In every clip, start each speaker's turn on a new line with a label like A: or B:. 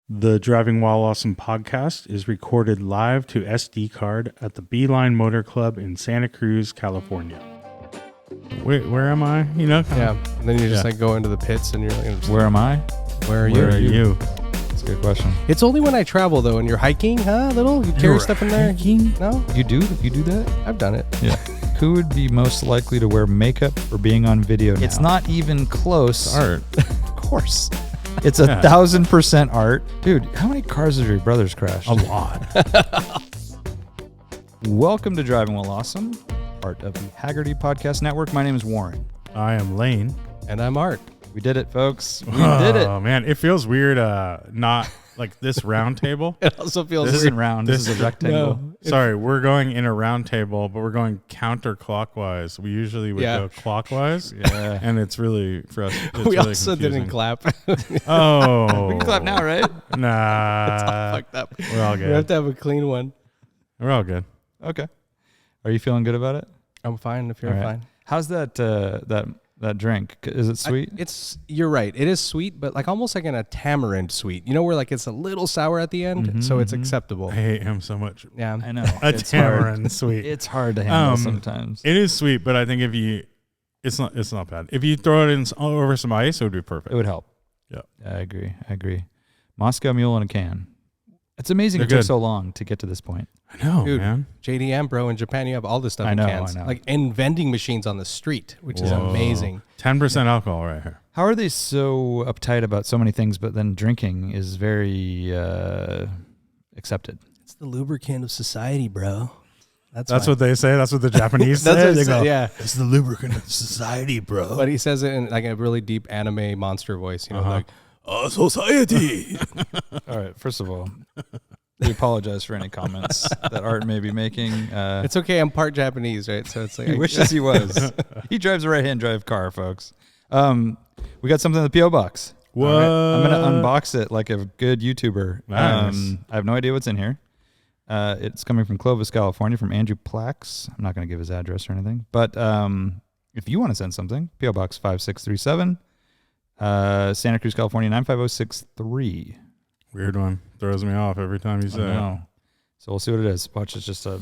A: The Driving While Awesome podcast is recorded live to SD card at the Beeline Motor Club in Santa Cruz, California. Where am I? You know?
B: Yeah. And then you just like go into the pits and you're like,
C: Where am I?
B: Where are
A: you?
C: That's a good question.
B: It's only when I travel though, and you're hiking, huh? You carry stuff in there?
A: Hiking?
B: No?
C: You do that?
B: I've done it.
C: Yeah. Who would be most likely to wear makeup for being on video now? It's not even close.
A: It's art.
C: Of course. It's 1,000% art. Dude, how many cars have your brothers crashed?
A: A lot.
C: Welcome to Driving While Awesome, part of the Hagerty Podcast Network. My name is Warren.
A: I am Lane.
B: And I'm Art.
C: We did it, folks. We did it.
A: Oh, man. It feels weird not like this round table.
B: It also feels
C: This
B: weird.
C: isn't round. This is a rectangle.
B: No.
A: Sorry, we're going in a round table, but we're going counterclockwise. We usually would go clockwise.
C: Yeah.
A: And it's really, for us, it's
B: We
A: really
B: also
A: confusing.
B: didn't clap.
A: Oh.
C: We can clap now, right?
A: Nah.
B: It's all fucked up.
A: We're all
B: We have
A: good.
B: to have a clean one.
A: We're all good.
C: Okay. Are you feeling good about it?
B: I'm fine if you're
C: All right.
B: fine.
C: How's that drink? Is it sweet?
B: You're right. It is sweet, but like almost like in a tamarind sweet. You know where like it's a little sour at the end, so it's acceptable.
A: I hate him so much.
B: Yeah.
C: I know.
A: A
C: It's
A: tamarind
C: hard.
A: sweet.
C: It's hard to handle sometimes.
A: It is sweet, but I think it's not bad. If you throw it in over some ice, it would be perfect.
C: It would help.
A: Yeah.
C: I agree. Moscow Mule in a can. It's amazing
A: They're
C: it took
A: good.
C: so long to get to this point.
A: I know,
B: Dude,
A: man.
B: JDM, bro, in Japan, you have all this stuff
C: I
B: in
C: know,
B: cans.
C: I know.
B: Like, and vending machines on the street, which is
A: Whoa.
B: amazing.
A: 10% alcohol right here.
C: How are they so uptight about so many things, but then drinking is very accepted?
B: It's the lubricant of society, bro.
A: That's what they say. That's what the Japanese
B: That's
A: say.
B: what
A: They
B: he
A: go,
B: said, yeah.
A: it's the lubricant of society, bro.
B: But he says it in like a really deep anime monster voice, you know,
A: Uh-huh.
B: like, society.
C: All right. First of all, we apologize for any comments that Art may be making.
B: It's okay. I'm part Japanese, right? So it's like,
C: He wishes he was. He drives a right-hand drive car, folks. We got something in the P.O. box.
A: What?
C: All right, I'm going to unbox it like a good YouTuber.
A: Nice.
C: I have no idea what's in here. It's coming from Clovis, California, from Andrew Plax. I'm not going to give his address or anything. But if you want to send something, P.O. Box 5637, Santa Cruz, California, 95063.
A: Weird one. Throws me off every time you say it.
C: No. So we'll see what it is. Watch, it's just a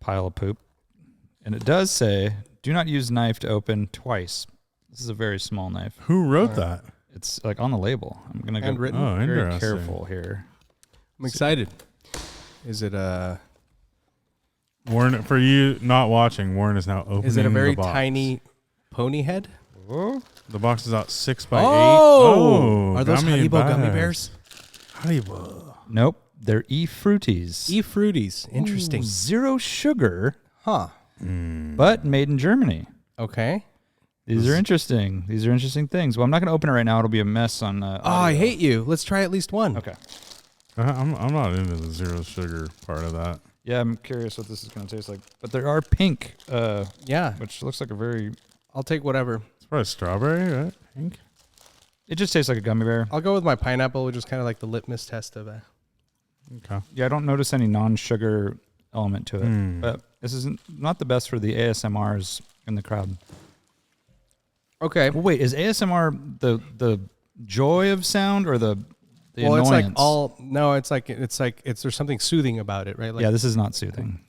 C: pile of poop. And it does say, do not use knife to open twice. This is a very small knife.
A: Who wrote that?
C: It's like on the label. I'm going to go
B: Handwritten?
A: Oh,
C: very
A: interesting.
C: careful here.
B: I'm excited. Is it
A: Warren, for you not watching, Warren is now opening
B: Is it a very
A: the box.
B: tiny pony head?
C: Whoa.
A: The box is out 6 by 8.
B: Oh! Are those
A: gummy
B: Haribo
A: bags.
B: gummy bears?
A: Haribo.
C: Nope. They're E-Fruities.
B: E-Fruities. Interesting.
C: Ooh, zero sugar,
B: Huh.
C: but made in Germany.
B: Okay.
C: These are interesting. These are interesting things. Well, I'm not going to open it right now. It'll be a mess on
B: Oh, I
C: audio.
B: hate you. Let's try at least one.
C: Okay.
A: I'm not into the zero sugar part of that.
C: Yeah, I'm curious what this is going to taste like. But there are pink,
B: Yeah.
C: which looks like a very...
B: I'll take whatever.
A: It's probably strawberry, right? Pink.
C: It just tastes like a gummy bear.
B: I'll go with my pineapple, which is kind of like the litmus test of a...
A: Okay.
C: Yeah, I don't notice any non-sugar element to it.
A: Mm.
C: But this is not the best for the ASMRs in the crowd.
B: Okay.
C: Well, wait, is ASMR the joy of sound or the
B: Well,
C: annoyance?
B: it's like all... No, it's like there's something soothing about it, right? Like,
C: yeah, this is not soothing.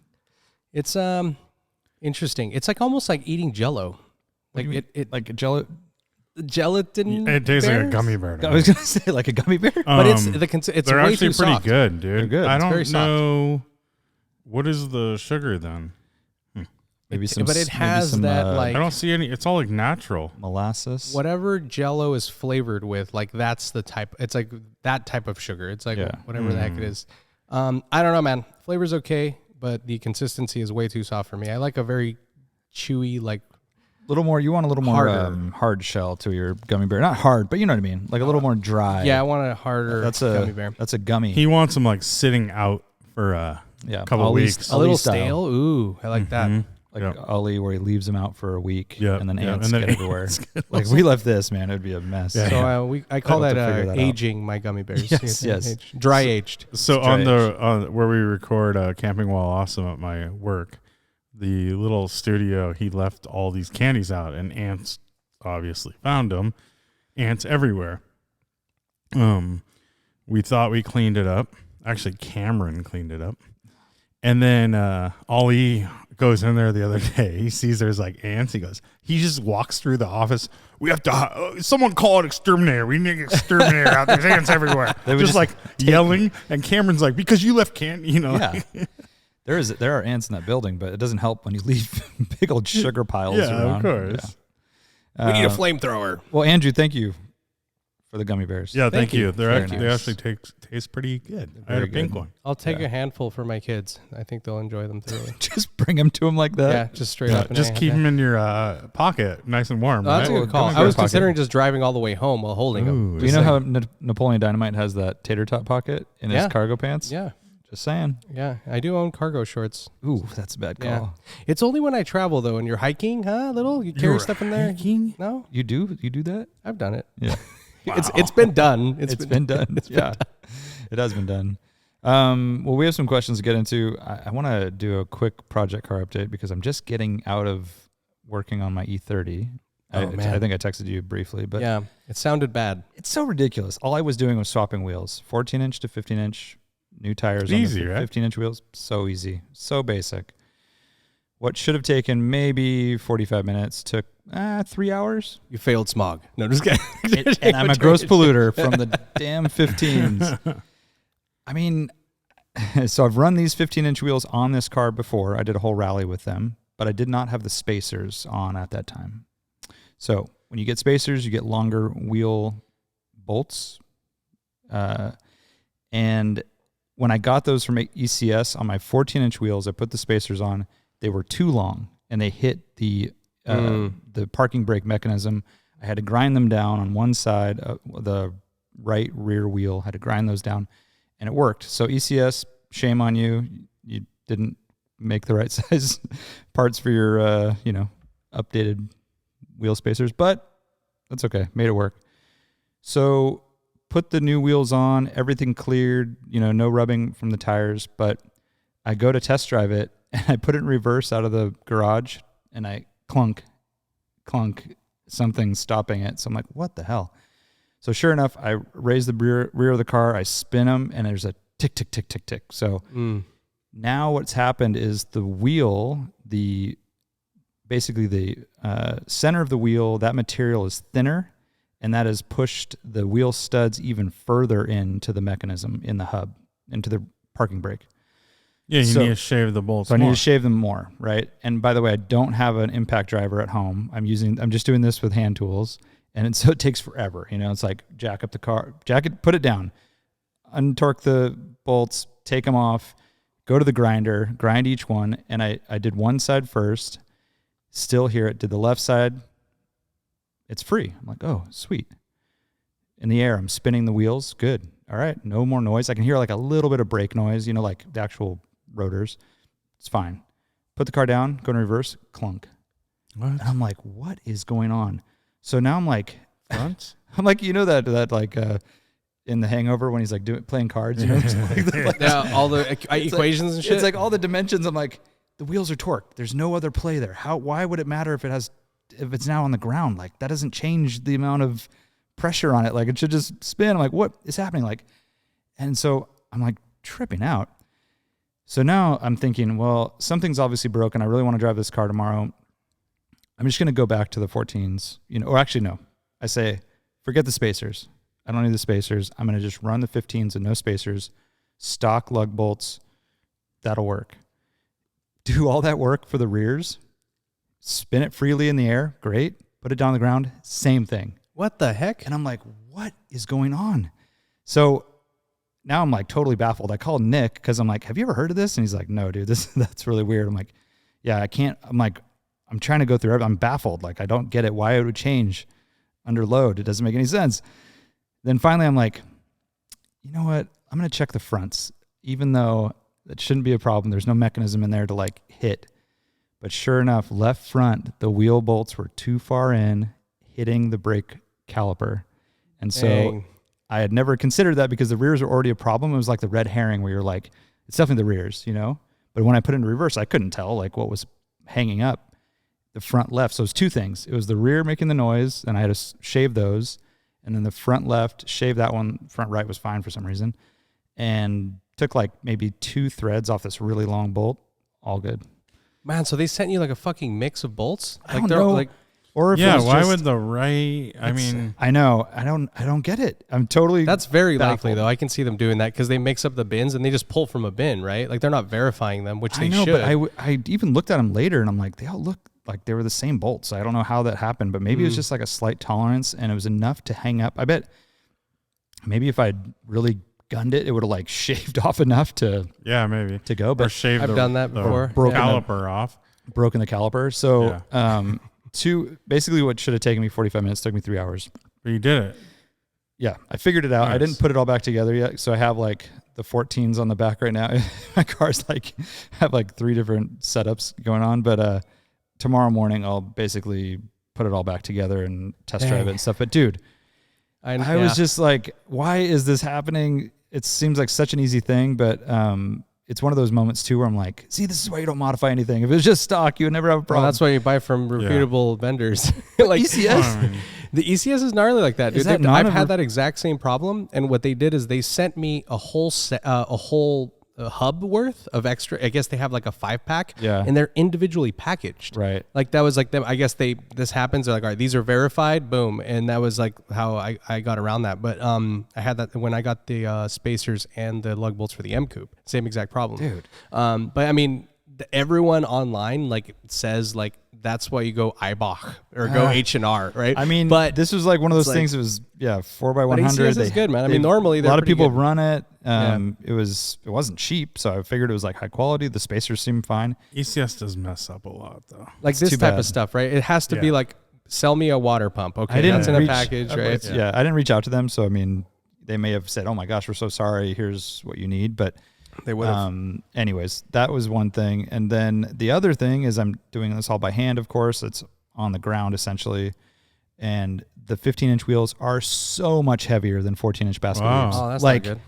B: It's interesting. It's like almost like eating Jell-O.
C: What
B: Like
C: do you mean?
B: it
C: Like a jello.
B: gelatin.
A: It tastes like a
B: bears?
A: gummy bear. to
C: I
A: me.
C: was going to say like a gummy bear.
B: But it's
A: Um,
B: it's
A: they're
B: way
A: actually
B: too
A: pretty
B: soft.
A: good, dude.
C: They're good.
A: I
C: It's
A: don't
B: very soft.
A: know what is the sugar then.
C: Maybe some.
B: But it
C: maybe
B: has
C: some,
B: that, like-
A: I don't see any. It's all like natural.
C: molasses.
B: Whatever Jell-O is flavored with, like that's the type. It's like that type of sugar. It's like
C: Yeah.
B: whatever the heck it is. I don't know, man. Flavor's okay, but the consistency is way too soft for me. I like a very chewy, like
C: Little more. You want a little more
B: Harder.
C: hard shell to your gummy bear. Not hard, but you know what I mean. Like a little more dry.
B: yeah. I want a harder
C: that's
B: gummy bear.
C: That's a gummy.
A: He wants them like sitting out for
C: yeah,
A: couple
C: Ollie-
A: weeks.
B: A
C: Ollie
B: little
C: style.
B: stale. Ooh, I like that.
C: Like
A: Yep.
C: Ollie, where he leaves them out for a week,
A: Yep,
C: and then
A: yep,
C: ants
A: and then
C: get everywhere. Like we left this, man, it'd be a mess.
A: Yeah.
B: So I call
C: I'll
B: that,
C: have to figure that out.
B: aging my gummy bears.
C: Yes, yes.
B: Dry aged.
A: So
C: It's
A: on
C: strange.
A: the where we record Camping While Awesome at my work, the little studio, he left all these candies out, and ants obviously found them. Ants everywhere. We thought we cleaned it up. Actually, Cameron cleaned it up. And then Ollie goes in there the other day. He sees there's like ants. He just walks through the office. We have to, someone call an exterminator. We need an exterminator out. There's ants everywhere.
C: They would
A: just like yelling. And Cameron's like, because you left
C: Yeah. There are ants in that building, but it doesn't help when you leave big old sugar piles around.
A: Yeah, of course.
C: Yeah.
B: We need a flamethrower.
C: Well, Andrew, thank you for the gummy bears.
A: Yeah, thank you. They
C: nice.
A: actually taste pretty good. I had a pink one.
B: I'll take a handful for my kids. I think they'll enjoy them thoroughly.
C: Just bring them to them like that.
B: Yeah, just straight up.
A: Just keep them in your pocket, nice and warm.
B: Oh, that's
A: right?
B: a good call. I was considering just driving all the way home while holding them.
C: Do you know how Napoleon Dynamite has that tater tot pocket in his cargo pants?
B: Yeah.
C: Just saying.
B: Yeah, I do own cargo shorts.
C: Ooh, that's a bad call.
B: Yeah. It's only when I travel, though, and you're hiking, little? You carry stuff in there?
A: Hiking?
B: No?
C: You do that?
B: I've done it.
C: Yeah.
B: Wow. It's been done.
C: It's been done. Yeah. It has been done. Well, we have some questions to get into. I want to do a quick project car update because I'm just getting out of working on my E30.
B: Man.
C: I think I texted you briefly, but
B: yeah, it sounded bad.
C: It's so ridiculous. All I was doing was swapping wheels, 14-inch to 15-inch, new tires
A: easy,
C: on the
A: right?
C: 15-inch wheels. So easy, so basic. What should have taken maybe 45 minutes took 3 hours.
B: You failed smog. No, just kidding.
C: And I'm a gross polluter from the damn 15s. I mean, so I've run these 15-inch wheels on this car before. I did a whole rally with them, but I did not have the spacers on at that time. So when you get spacers, you get longer wheel bolts. And when I got those from ECS on my 14-inch wheels, I put the spacers on. They were too long, and they hit the parking brake mechanism. I had to grind them down on one side, the right rear wheel. Had to grind those down, and it worked. So ECS, shame on you. You didn't make the right size parts for your, updated wheel spacers, but that's okay. Made it work. So put the new wheels on, everything cleared, no rubbing from the tires, but I go to test drive it, and I put it in reverse out of the garage, and I clunk, something stopping it. So I'm like, what the hell? So sure enough, I raise the rear of the car, I spin them, and there's a tick, tick, tick, tick, tick. So now what's happened is the wheel, basically the center of the wheel, that material is thinner, and that has pushed the wheel studs even further into the mechanism in the hub, into the parking brake.
A: Yeah, you need to shave the bolts.
C: So I need to shave them more, right? And by the way, I don't have an impact driver at home. I'm just doing this with hand tools, and so it takes forever. It's like jack up the car, put it down, untorque the bolts, take them off, go to the grinder, grind each one, and I did one side first. Still hear it. Did the left side. It's free. I'm like, oh, sweet. In the air, I'm spinning the wheels. Good. All right. No more noise. I can hear like a little bit of brake noise, like the actual rotors. It's fine. Put the car down, go in reverse, clunk.
A: What?
C: And I'm like, what is going on? So now I'm like,
A: front?
C: I'm like, that like in The Hangover when he's like playing cards,
B: all the equations and shit.
C: It's like all the dimensions. I'm like, the wheels are torqued. There's no other play there. Why would it matter if it's now on the ground? Like that doesn't change the amount of pressure on it. Like it should just spin. I'm like, what is happening? Like, and so I'm like tripping out. So now I'm thinking, well, something's obviously broken. I really want to drive this car tomorrow. I'm just going to go back to the 14s, or actually, no. I say, forget the spacers. I don't need the spacers. I'm going to just run the 15s and no spacers, stock lug bolts. That'll work. Do all that work for the rears, spin it freely in the air. Great. Put it down on the ground. Same thing.
B: What the heck?
C: And I'm like, what is going on? So now I'm like totally baffled. I called Nick because I'm like, have you ever heard of this? And he's like, no, dude, that's really weird. I'm like, yeah, I can't. I'm like, I'm trying to go through it. I'm baffled. Like, I don't get it. Why it would change under load. It doesn't make any sense. Then finally I'm like, you know what? I'm going to check the fronts, even though it shouldn't be a problem. There's no mechanism in there to like hit. But sure enough, left front, the wheel bolts were too far in, hitting the brake caliper. And so
B: Dang.
C: I had never considered that because the rears are already a problem. It was like the red herring where you're like, it's definitely the rears, But when I put it in reverse, I couldn't tell like what was hanging up the front left. So it was two things. It was the rear making the noise, and I had to shave those. and then the front left, shaved that one. Front right was fine for some reason, and took like maybe 2 threads off this really long bolt. All good.
B: Man, so they sent you like a fucking mix of bolts?
C: I don't know.
B: Like,
C: or if it
A: Yeah,
C: was
A: why
C: just,
A: would the right? I mean,
C: I know. I don't get it. I'm totally.
B: that's very
C: baffled.
B: likely, though. I can see them doing that because they mix up the bins and they just pull from a bin, right? Like they're not verifying them, which they
C: I know,
B: should.
C: but I even looked at them later, and I'm like, they all look like they were the same bolts. I don't know how that happened, but maybe it was just like a slight tolerance, and it was enough to hang up. I bet maybe if I'd really gunned it, it would have like shaved off enough to
A: yeah, maybe
C: to go.
A: or
C: But
A: shave.
B: I've done that before.
C: broken the-
A: caliper off.
C: broken the caliper. So basically what should have taken me 45 minutes took me 3 hours.
A: But you did it.
C: Yeah, I figured it out. I
A: Nice.
C: didn't put it all back together yet, so I have like the 14s on the back right now. My car's like have like 3 different setups going on, but tomorrow morning I'll basically put it all back together and test drive it and stuff. But dude, I was just like, why is this happening? It seems like such an easy thing, but it's one of those moments too where I'm like, see, this is why you don't modify anything. If it was just stock, you would never have a problem.
B: Well, that's why you buy from reputable vendors. Like
C: ECS.
B: The ECS is gnarly like that, dude.
C: Is that
B: I've
C: not
B: had that exact same problem, and what they did is they sent me a whole hub worth of extra. I guess they have like a 5-pack,
C: Yeah.
B: and they're individually packaged.
C: Right.
B: Like that was like them. I guess this happens. They're like, all right, these are verified. Boom, and that was like how I got around that. But I had that when I got the spacers and the lug bolts for the M Coupe. Same exact problem,
C: Dude.
B: But I mean, everyone online like says like that's why you go Eibach or go H&R, right?
C: I mean,
B: but
C: this was like one of those
B: it's
C: things. It was 4x100.
B: ACS is good, man. I mean, normally
C: a
B: they're
C: lot of
B: pretty
C: people
B: good.
C: run it. It wasn't cheap, so I figured it was like high quality. The spacers seemed fine.
A: ECS does mess up a lot though.
B: like
C: It's
B: this
C: too
B: type
C: bad.
B: of stuff, right? It has to be
A: Yeah.
B: like sell me a water pump. Okay,
C: I didn't
B: that's in a
C: reach-
B: package, right?
C: Yeah, I didn't reach out to them, so I mean, they may have said, "Oh my gosh, we're so sorry. Here's what you need," but.
B: They would have.
C: Anyways, that was one thing. And then the other thing is I'm doing this all by hand, of course. It's on the ground essentially. And the 15-inch wheels are so much heavier than 14-inch basket
A: Wow.
C: wheels.
B: Oh, that's
C: like
B: not good.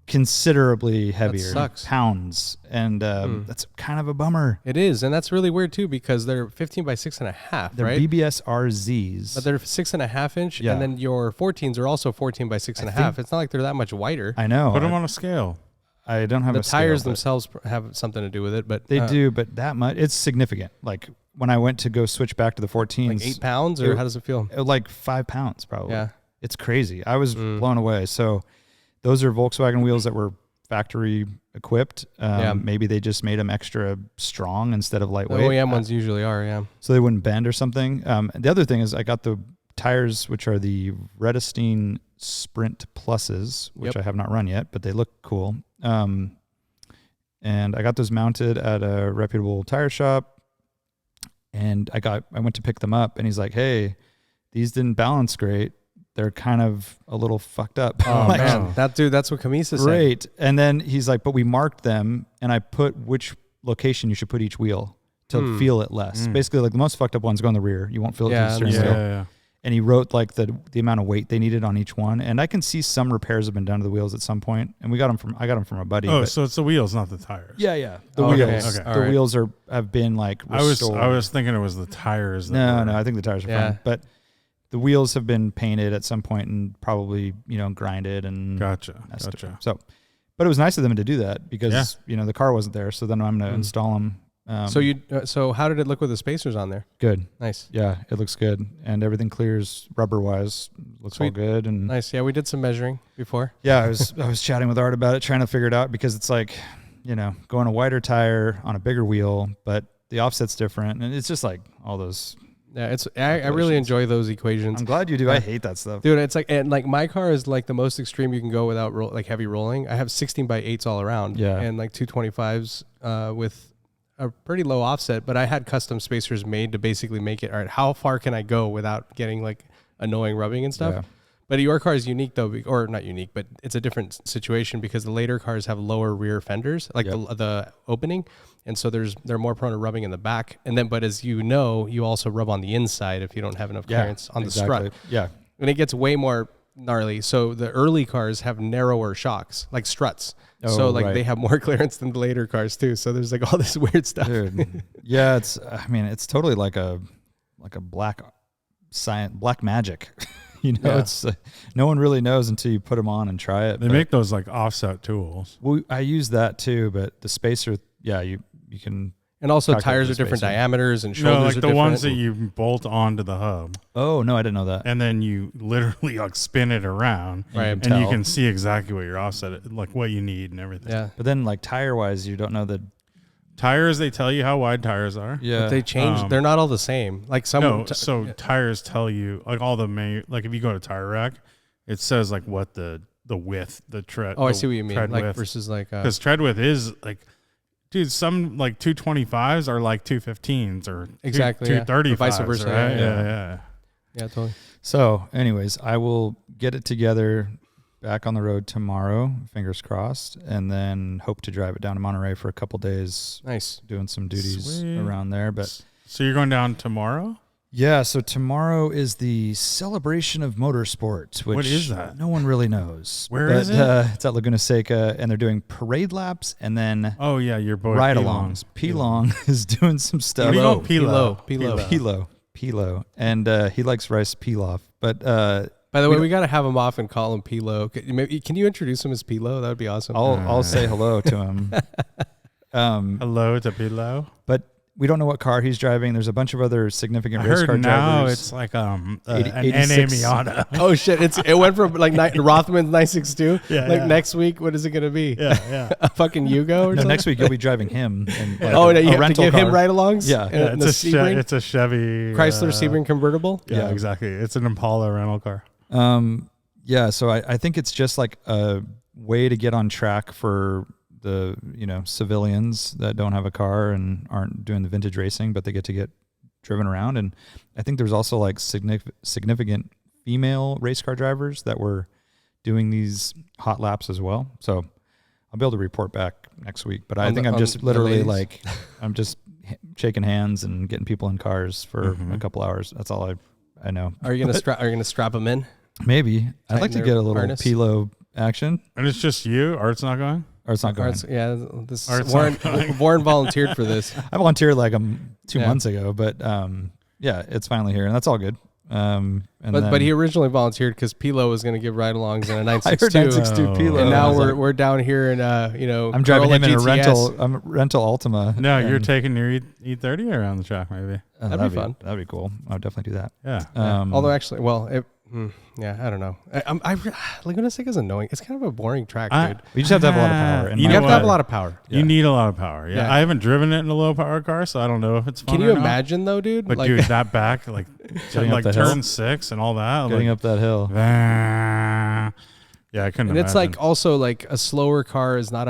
C: considerably heavier.
B: sucks.
C: Pounds. And that's kind of a bummer.
B: It is, and that's really weird too because they're 15 by 6.5,
C: They're
B: right?
C: BBS RZs.
B: But they're 6.5 inch,
C: Yeah.
B: and then your 14s are also 14 by 6.5. It's not like they're that much wider.
C: I know.
A: Put them on a scale.
C: I don't have
B: The
C: a scale,
B: tires
C: but
B: themselves have something to do with it, but
C: They do, but that much, it's significant. Like when I went to go switch back to the 14s.
B: like 8 pounds, or how does it feel?
C: Like 5 pounds probably.
B: Yeah.
C: It's crazy. I was blown away. So those are Volkswagen wheels that were factory equipped. Maybe they just made them extra strong instead of
B: The
C: lightweight.
B: OEM ones usually are, yeah.
C: So they wouldn't bend or something. The other thing is I got the tires, which are the Redestein Sprint Pluses, which I have not run yet, but they look cool. And I got those mounted at a reputable tire shop. And I went to pick them up, and he's like, "Hey, these didn't balance great. They're kind of a little fucked up."
B: Oh,
C: Like,
B: man. That's what Camisa said.
C: great. And then he's like, "But we marked them, and I put which location you should put each wheel to feel it less." Basically, like the most fucked up ones go in the rear. You won't feel it
B: Yeah,
C: through the steering wheel.
A: Yeah.
C: And he wrote like the amount of weight they needed on each one. And I can see some repairs have been done to the wheels at some point. And I got them from a buddy.
A: Oh,
C: but
A: so it's the wheels, not the tires.
C: yeah. The
B: Okay,
C: wheels.
B: okay.
C: The
B: Alright.
C: wheels have been like
A: I
C: restored.
A: was thinking it was the tires. That
C: No,
A: were-
C: I think the tires are
B: Yeah.
C: fine. But the wheels have been painted at some point and probably, grinded and
A: Gotcha.
C: that stuff.
A: Gotcha.
C: So, but it was nice of them to do that because, the car wasn't there. So then I'm going to install them.
B: So how did it look with the spacers on there?
C: Good.
B: Nice.
C: Yeah, it looks good. And everything clears rubber wise. Looks all
B: Sweet.
C: good. And
B: Nice. Yeah, we did some measuring before.
C: yeah, I was chatting with Art about it, trying to figure it out because it's like, going a wider tire on a bigger wheel, but the offset's different. And it's just like all those.
B: Yeah, I really enjoy those equations.
C: I'm glad you do. I hate that stuff.
B: Dude, it's like my car is like the most extreme you can go without like heavy rolling. I have 16 by 8s all around.
C: Yeah.
B: And like 225s with a pretty low offset, but I had custom spacers made to basically make it, all right, how far can I go without getting like annoying rubbing and stuff?
C: Yeah.
B: But your car is unique though, or not unique, but it's a different situation because the later cars have lower rear fenders, like the opening. And so they're more prone to rubbing in the back. And then, but as you know, you also rub on the inside if you don't have enough clearance on the strut.
C: Yeah.
B: And it gets way more gnarly. So the early cars have narrower shocks, like struts. So like they have more clearance than the later cars too. So there's like all this weird stuff.
C: Dude. Yeah, it's totally like a black magic. You know, it's no one really knows until you put them on and try it.
A: They make those like offset tools.
C: Well, I use that too, but the spacer, you can.
B: And also
C: calculate
B: tires
C: the
B: are different
C: spacing.
B: diameters and
A: No,
B: shoulders
A: like
B: are
A: the
B: different.
A: ones that you bolt onto the hub,
C: Oh no, I didn't know that.
A: and then you literally like spin it around,
B: Right.
A: and you can see exactly what your offset, like what you need and everything.
B: Yeah.
C: But then, like tire wise, you don't know the.
A: Tires, they tell you how wide tires are.
C: Yeah,
B: But they change. They're not all the same. Like some.
A: No, so tires tell you like all the like if you go to Tire Rack, it says like what the width, the tread.
B: Oh, I see what you mean.
A: tread
B: Like
A: width.
B: versus like.
A: Because tread width is like, dude, some like 225s are like 215s or
B: Exactly, yeah.
A: 235s,
B: Or vice versa,
A: right?
B: yeah. Yeah, totally.
C: So, anyways, I will get it together, back on the road tomorrow, fingers crossed, and then hope to drive it down to Monterey for a couple days,
B: Nice.
C: doing some duties
A: Sweet.
C: around there. But
A: So you're going down tomorrow?
C: yeah, so tomorrow is the celebration of motorsports, which
A: What is that?
C: no one really knows.
A: Where
C: but,
A: is it?
C: It's at Laguna Seca, and they're doing parade laps and then
A: Oh yeah, your boy
C: ride-alongs. P-Long is doing some stuff.
A: What do you call Pilo?
C: Pilo. And he likes rice pilaf. But
B: By the way, we got to have him off and call him Pilo. Can you introduce him as Pilo? That would be awesome.
C: I'll say hello to him.
A: Hello to Pilo.
C: But we don't know what car he's driving. There's a bunch of other significant
A: I
C: race
A: heard
C: car
A: now
C: drivers.
A: it's like an
C: 86.
A: NA Miata.
B: Oh shit! It went from like Rothman's 962.
A: Yeah,
B: like
A: yeah.
B: next week, what is it gonna be?
A: Yeah.
B: A fucking Yugo or
C: No,
B: something?
C: next week you'll be driving him. And like
B: Oh,
C: a
B: no, you have to
C: rental
B: give him
C: car.
B: ride-alongs.
C: Yeah.
B: in the Sebring?
A: It's a Chevy
B: Chrysler Sebring convertible.
A: Yeah, exactly. It's an Impala rental car.
C: Yeah, so I think it's just like a way to get on track for the civilians that don't have a car and aren't doing the vintage racing, but they get to get driven around. And I think there's also like significant female race car drivers that were doing these hot laps as well. So I'll be able to report back next week. But I think I'm just literally like I'm just shaking hands and getting people in cars for a couple hours. That's all I know.
B: Are you gonna strap them in?
C: Maybe I'd like
B: Tighten
C: to get a
B: their
C: little
B: harness?
C: Pilo action.
A: And it's just you? Art's not going?
C: Or it's not going.
B: Yeah, this
A: Art's
B: Warren,
A: not going.
B: Warren volunteered for this.
C: I volunteered like 2
B: Yeah.
C: months ago, but yeah, it's finally here, and that's all good.
B: But he originally volunteered because Pilo was going to give ride-alongs in a
C: I heard
B: 962.
C: 962 Pilo.
B: And now
C: I was like,
B: we're down here in
C: I'm driving
B: Corolla
C: him in a
B: GTS.
C: rental Altima.
A: No, you're
C: and,
A: taking your E30 around the track, maybe.
B: That'd be fun.
C: That'd be cool. I would definitely do that.
A: Yeah.
B: Although actually, I don't know. Laguna Seca is annoying. It's kind of a boring track, dude.
C: You just have to have a lot of power. and
A: You
B: You
A: know
B: have to have a
A: what?
B: lot of power.
A: You need a lot of power. Yeah.
B: Yeah.
A: I haven't driven it in a low power car, so I don't know if it's fun
B: Can
A: or
B: you
A: not.
B: imagine though, dude?
A: But
B: Like,
A: dude, that back, like
C: Getting up
A: like
C: the hill.
A: turn 6 and all that.
C: Getting
A: like,
C: up that hill.
A: Yeah, I couldn't
B: and it's
A: imagine.
B: like also like a slower car is not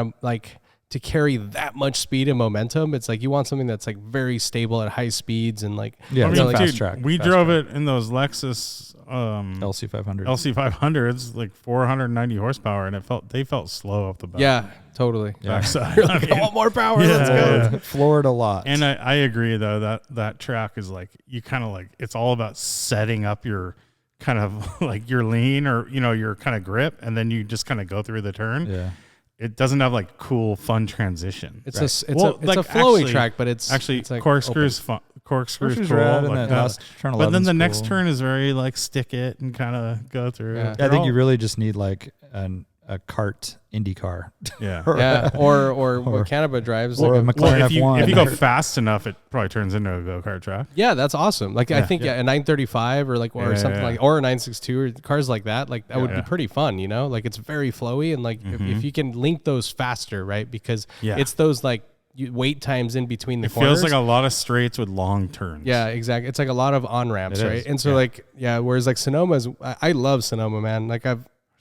B: to carry that much speed and momentum. It's like you want something that's like very stable at high speeds and like
C: Yeah,
A: I
C: it's
A: mean,
C: a fast
A: dude,
C: track.
A: we
C: Fast
A: drove
C: track.
A: it in those Lexus
C: LC500.
A: LC500s, like 490 horsepower, and they felt slow off the bat.
B: yeah, totally.
C: Yeah.
A: Backside. I mean,
B: I want more power.
A: Yeah.
B: Let's go.
C: Floored a lot.
A: and I agree though that track is like you kind of like it's all about setting up your kind of like your lean or your kind of grip, and then you just kind of go through the turn.
C: yeah.
A: It doesn't have like cool fun transition.
B: It's
A: Right.
B: a flowing track, but it's
A: Actually,
B: it's like
A: corkscrews fun. Corkscrews
C: Corkscrews
A: cool,
C: rad, and
A: like
C: that
A: that.
C: last turn
A: But then
C: 11's
A: the next
C: cool.
A: turn is very like stick it and kind of go through.
B: Yeah.
C: I think you really just need like a kart Indy car.
A: Yeah.
B: yeah, or what Canada drives.
C: or
B: like
C: a
A: Well,
C: McLaren
A: if you
C: F1.
A: go fast enough, it probably turns into a go kart track.
B: yeah, that's awesome. Like I
A: Yeah.
B: think a 935 or like or
A: Yeah,
B: something
A: yeah.
B: like or a 962 or cars like that. Like that would be
A: Yeah.
B: pretty fun. Like it's very flowy and like if you can link those faster, right? Because
A: Yeah.
B: it's those like wait times in between the
A: It
B: corners.
A: feels like a lot of straights with long turns.
B: Yeah, exactly. It's like a lot of on ramps,
C: It
B: right?
C: is,
B: And so whereas like Sonoma's, I love Sonoma, man. Like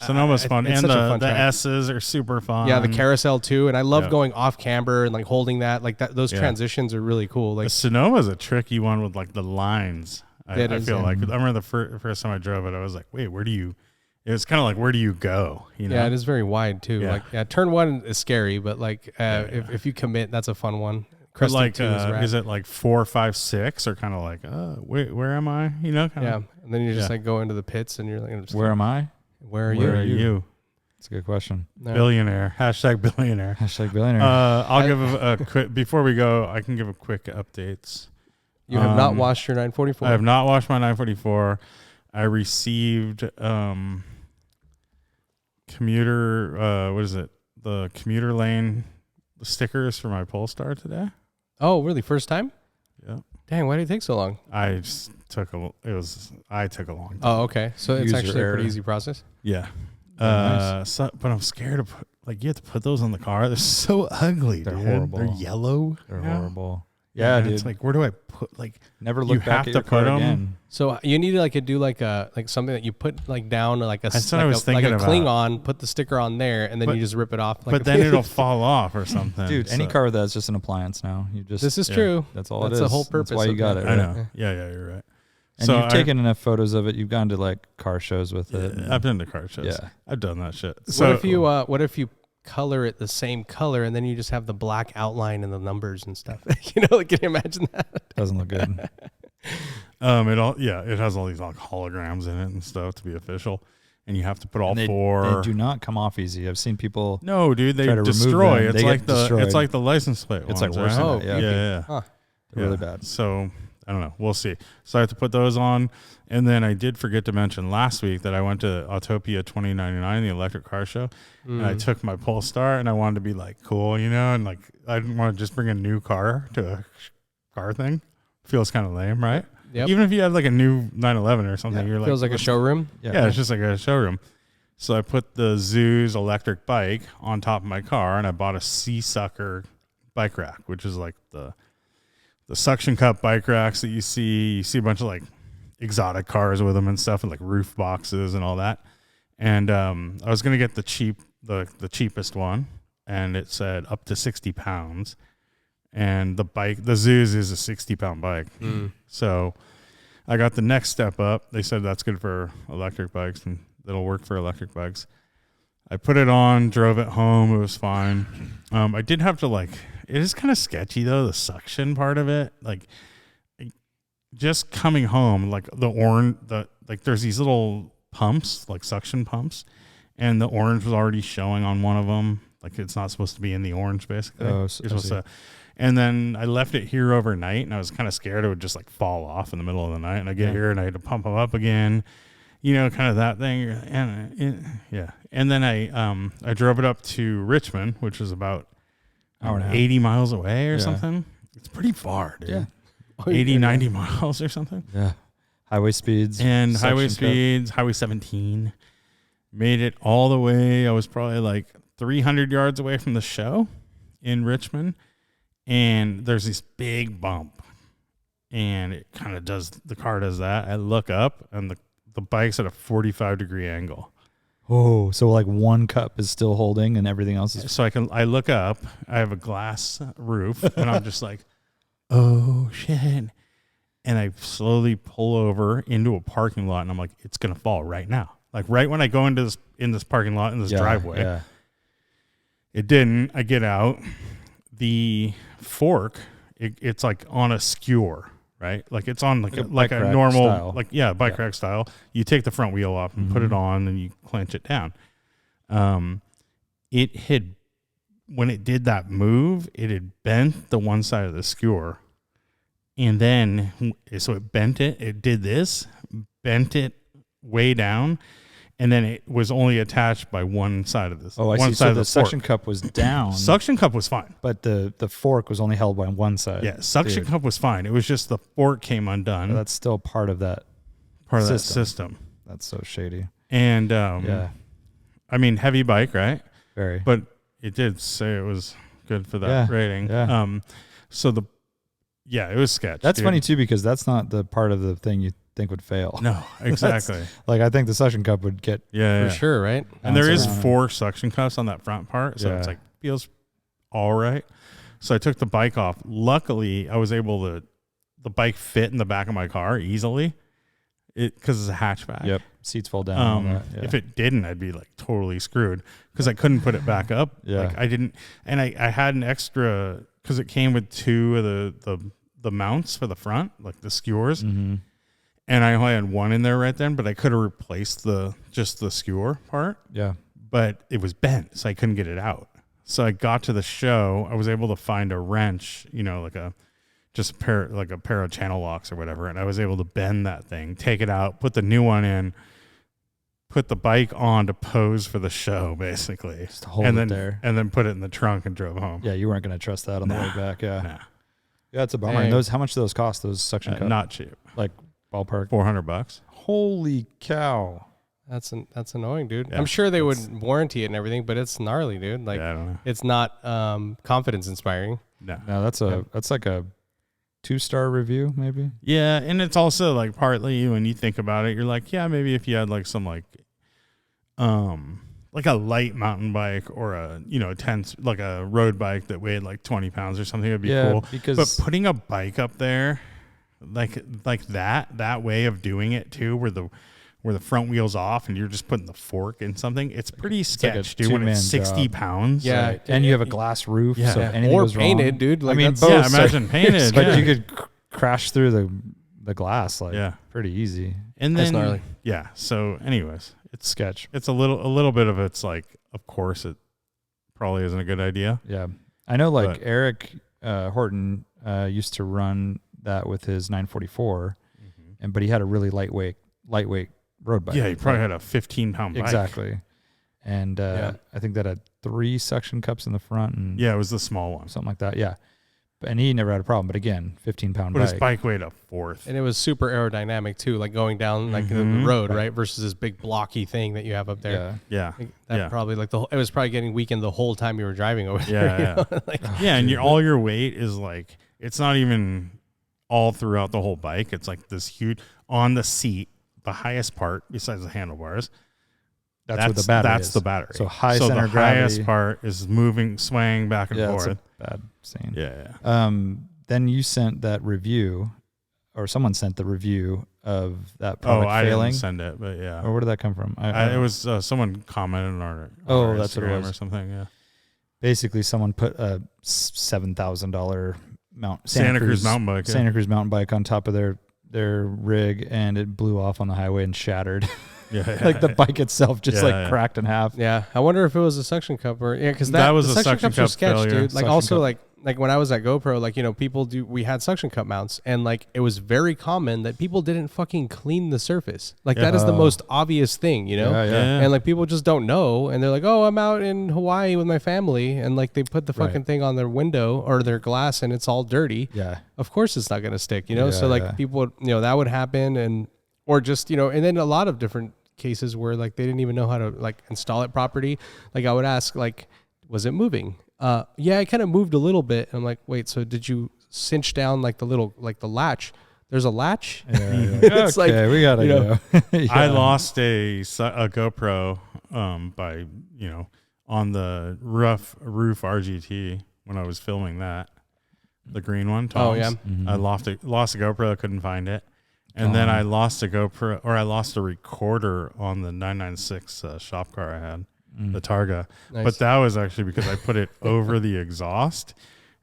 A: Sonoma's fun,
B: it's
A: and
B: such a
A: the
B: fun track.
A: S's are super fun.
B: Yeah, the carousel too, and I love
A: Yeah.
B: going off camber and like holding that, like that. Those
A: Yeah.
B: transitions are really cool.
A: The
B: Like
A: Sonoma's a tricky one with like the lines.
B: It
A: I
B: is,
A: feel
B: yeah.
A: like I remember the first time I drove it, I was like, wait, where do you? It was kind of like, where do you go?
B: yeah, it is very wide too.
A: Yeah.
B: Like turn one is scary, but like if you commit, that's a fun one.
A: But
B: Cresting
A: like,
B: two is rad.
A: is it like 4, 5, 6, or kind of like, where am I? Kind
B: Yeah,
A: of.
B: and then you just
A: Yeah.
B: like go into the pits, and you're like, I'm just
C: Where am I?
B: where are
A: Where are
B: you?
A: you?
C: That's a good question.
B: No.
A: Billionaire. Hashtag billionaire.
C: Hashtag billionaire.
A: I'll give a quick before we go. I can give a quick updates.
B: You have not
A: Um,
B: washed your 944.
A: I have not washed my 944. I received commuter. What is it? The commuter lane stickers for my Polestar today.
B: Oh, really? First time?
A: Yeah.
B: Dang, why did it take so long?
A: I just took a. I took a long time.
B: Oh, okay. So it's
C: User
B: actually a
C: error.
B: pretty easy process.
A: Yeah.
C: Nice.
A: So, but I'm scared to put. Like, you have to put those on the car. They're so ugly.
C: They're
A: dude.
C: horrible.
A: They're yellow.
C: They're
A: Yeah.
C: horrible. Yeah, dude.
A: It's like, where do I put? Like,
C: Never
A: you
C: look back
A: have
C: at
A: to
C: your car
A: put 'em-
C: again.
B: So you need to like do like a something that you put like down like a
A: That's what
B: like
A: I was
B: a,
A: thinking
B: like a
A: about.
B: cling on, put the sticker on there, and then
A: But-
B: you just rip it off. Like
A: but then it'll fall off or something.
C: Dude, any
A: so-
C: car with that's just an appliance now. You just
B: this is
A: Yeah.
B: true.
C: that's all
B: That's
C: it is.
B: the whole purpose
C: That's why you
B: of
C: got
B: that.
C: it.
A: I
C: Right?
A: know. Yeah, you're right.
C: And
A: So
C: you've taken enough photos of it. You've gone to like car shows with it.
A: I've been to car shows.
C: Yeah.
A: I've done that shit.
B: What if you color it the same color and then you just have the black outline and the numbers and stuff? You know, like, can you imagine that?
C: Doesn't look good.
A: it has all these like holograms in it and stuff to be official, and you have to put all
C: And they
A: four.
C: do not come off easy. I've seen people.
A: No, dude, they
C: try to remove
A: destroy.
C: them.
A: It's
C: They
A: like
C: get destroyed.
A: it's like the license plate.
C: It's
A: ones,
C: like worse
A: right?
C: than
B: Oh,
C: that. Yeah,
A: yeah.
B: Huh.
C: They're really bad.
A: So I don't know. We'll see. So I have to put those on, and then I did forget to mention last week that I went to Autopia 2099, the electric car show, and I took my Polestar, and I wanted to be like cool, you know, and like I didn't want to just bring a new car to a car thing. Feels kind of lame, right?
B: Yep.
A: Even if you had like a new 911 or something, you're
B: Feels like a showroom.
A: Yeah, it's just like a showroom. So I put the Zoo's electric bike on top of my car, and I bought a Sea Sucker bike rack, which is like the suction cup bike racks that you see. You see a bunch of like exotic cars with them and stuff, and like roof boxes and all that. And I was gonna get the cheapest one, and it said up to 60 pounds. And the Zoo's is a 60-pound bike. So I got the next step up. They said that's good for electric bikes and that'll work for electric bikes. I put it on, drove it home. It was fine. I did have to it is kind of sketchy though, the suction part of it. Like just coming home, like there's these little pumps, like suction pumps, and the orange was already showing on one of them. Like it's not supposed to be in the orange basically.
C: Oh,
A: You're supposed to. And then I left it here overnight, and I was kind of scared it would just like fall off in the middle of the night. And I get here, and I had to pump them up again, you know, kind of that thing. And and then I drove it up to Richmond, which is about 80 miles away or something. It's pretty far, dude.
C: Yeah.
A: 80, 90 miles or something.
C: Yeah. Highway speeds.
A: And
C: suction
A: highway
C: cup.
A: speeds, Highway 17. Made it all the way. I was probably like 300 yards away from the show in Richmond. And there's this big bump, and it kind of the car does that. I look up, and the bike's at a 45-degree angle.
C: Oh, so like one cup is still holding, and everything else is.
A: So I look up. I have a glass roof, and I'm just like, oh shit! And I slowly pull over into a parking lot, and I'm like, it's gonna fall right now. Like right when I go into this parking lot in this driveway.
C: Yeah.
A: It didn't. I get out. The fork, it's like on a skewer, right? Like it's on like a
C: bike rack
A: normal,
C: style.
A: bike rack style. You take the front wheel off and put it on, and you clench it down. It had, when it did that move, it had bent the one side of the skewer, and then so it bent it. It did this, bent it way down. And then it was only attached by one side of this.
C: Oh, I
A: one
C: see.
A: Side
C: So
A: of
C: the suction
A: fork.
C: cup was down.
A: Suction cup was fine.
C: But the fork was only held by one side.
A: Yeah, suction cup was fine. It was just the fork came undone.
C: That's still part of that.
A: part of that system.
C: That's so shady.
A: And
C: Yeah.
A: I mean, heavy bike, right?
C: Very.
A: But it did say it was good for that rating.
C: Yeah.
A: So it was sketch.
C: That's
A: dude.
C: funny too, because that's not the part of the thing you think would fail.
A: No, exactly.
C: Like I think the suction cup would get.
A: Yeah,
B: For sure, right?
A: And there is
C: around.
A: 4 suction cups on that front part, so it's like feels all right. So I took the bike off. Luckily, I was able to. The bike fit in the back of my car easily, because it's a hatchback.
C: Yep. Seats fall down. and all that, yeah.
A: If it didn't, I'd be like totally screwed because I couldn't put it back up.
C: Yeah.
A: Like I didn't, and I had an extra because it came with 2 of the mounts for the front, like the skewers.
C: Mm-hmm.
A: And I only had 1 in there right then, but I could have replaced just the skewer part.
C: Yeah.
A: But it was bent, so I couldn't get it out. So I got to the show. I was able to find a wrench, like a just a pair of channel locks or whatever, and I was able to bend that thing, take it out, put the new one in, put the bike on to pose for the show, basically,
C: Just hold
A: and
C: it
A: then
C: there.
A: and then put it in the trunk and drove home.
C: Yeah, you weren't going to trust that on the way back. Yeah.
A: Nah.
C: Yeah, it's a bummer. And how much do those cost? Those suction cups?
A: Not cheap.
C: Like ballpark.
A: $400.
C: Holy cow.
B: That's annoying, dude.
A: Yeah,
B: I'm sure they would warranty it and everything, but it's gnarly, dude. Like,
A: I don't know.
B: it's not confidence inspiring.
A: No.
C: No, that's like a 2-star review, maybe.
A: Yeah, and it's also like partly when you think about it, you're like, yeah, maybe if you had like some like a light mountain bike or a like a road bike that weighed like 20 pounds or something, it'd be cool. But putting a bike up there, like that way of doing it too, where the front wheel's off and you're just putting the fork in something, it's pretty sketch, dude. When it's 60 pounds,
B: yeah,
C: right. And you have a glass roof, so anything
B: or
C: goes
B: painted,
C: wrong.
B: dude. Like,
C: I mean,
B: that's,
C: both.
A: imagine painted,
C: but you could crash through the glass, like pretty easy.
A: And
B: that's
A: then
B: gnarly.
A: Yeah. So, anyways, it's
C: sketch.
A: It's a little bit of it's like, of course, it probably isn't a good idea.
C: Yeah, I know. Like Eric Horton used to run that with his 944, but he had a really lightweight road bike.
A: Yeah, he probably had a 15-pound bike.
C: Exactly. And I think that had 3 suction cups in the front. And
A: it was the small one.
C: Something like that, yeah. And he never had a problem. But again, 15-pound bike.
A: But his bike weighed a fourth.
B: And it was super aerodynamic, too, like going down like the road, right? Versus this big blocky thing that you have up there.
A: Yeah.
B: That probably, like, it was probably getting weakened the whole time you were driving over there.
A: Yeah.
B: Like,
A: and all your weight is like, it's not even all throughout the whole bike. It's like this huge, on the seat, the highest part, besides the handlebars,
C: that's where the battery
A: That's
C: is.
A: the battery.
C: So center
A: the
C: gravity.
A: highest part is swaying back and forth.
C: That's a bad scene.
A: Yeah.
C: Then you sent that review, or someone sent the review of that product
A: I
C: failing.
A: didn't send it, but yeah.
C: Or where did that come from?
A: It was someone commented on our
C: that's what it
A: Instagram
C: was.
A: or something. Yeah.
C: Basically, someone put a $7,000
A: Santa Cruz mountain bike.
C: Santa Cruz mountain bike on top of their rig, and it blew off on the highway and shattered. Like the bike itself just cracked in half.
B: Yeah, I wonder if it was a suction cup or because
A: that was
B: the
A: a suction
B: cups are
A: cup
B: sketch,
A: failure.
B: dude. Like
A: Suction
B: also
A: cup.
B: like when I was at GoPro, like we had suction cup mounts, and like it was very common that people didn't fucking clean the surface. Like that is the most obvious thing,
C: Yeah.
B: And like people just don't know, and they're like, oh, I'm out in Hawaii with my family, and like they put the fucking thing on their window or their glass, and it's all dirty.
C: Yeah.
B: Of course, it's not gonna stick,
C: Yeah,
B: So like people would, that would happen, and or just and then a lot of different cases where like they didn't even know how to like install it properly. Like I would ask, like, was it moving? Yeah, it kind of moved a little bit. And I'm like, wait, so did you cinch down like the little, like the latch? There's a latch.
C: Yeah.
B: It's
C: okay,
B: like,
C: we gotta go.
A: I lost a GoPro by on the roof RGT when I was filming that, the green one. Tom's.
B: Oh yeah.
A: I lost a GoPro. I couldn't find it. And then I lost a GoPro, or I lost a recorder on the 996 shop car I had, the Targa.
B: Nice.
A: But that was actually because I put it over the exhaust.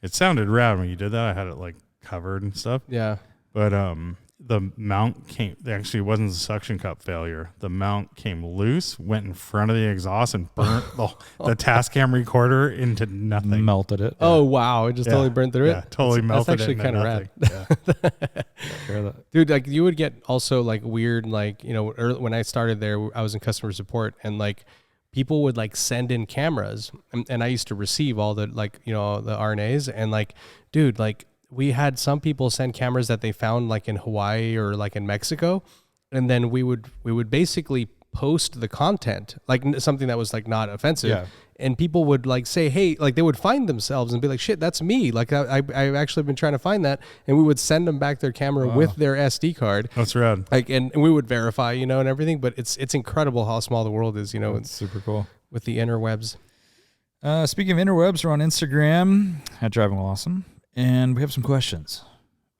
A: It sounded rad when you did that. I had it like covered and stuff.
B: Yeah.
A: But the mount actually wasn't a suction cup failure. The mount came loose, went in front of the exhaust, and burnt the Tascam recorder into nothing.
C: Melted it.
B: Oh wow! It just totally burnt through
A: it. Totally melted.
B: That's actually kind of rad.
A: Yeah.
B: Dude, like you would get also like weird, like when I started there, I was in customer support, and like people would like send in cameras, and I used to receive all the like the RNAs, and like, dude, like. We had some people send cameras that they found like in Hawaii or like in Mexico, and then we would basically post the content, like something that was like not offensive, and people would like say, hey, like they would find themselves and be like, shit, that's me. Like I've actually been trying to find that, and we would send them back their camera with their SD card.
A: That's rad.
B: Like and we would verify, and everything. But it's incredible how small the world is.
C: It's super cool
B: with the interwebs.
C: Speaking of interwebs, we're on Instagram at Driving While Awesome. And we have some questions.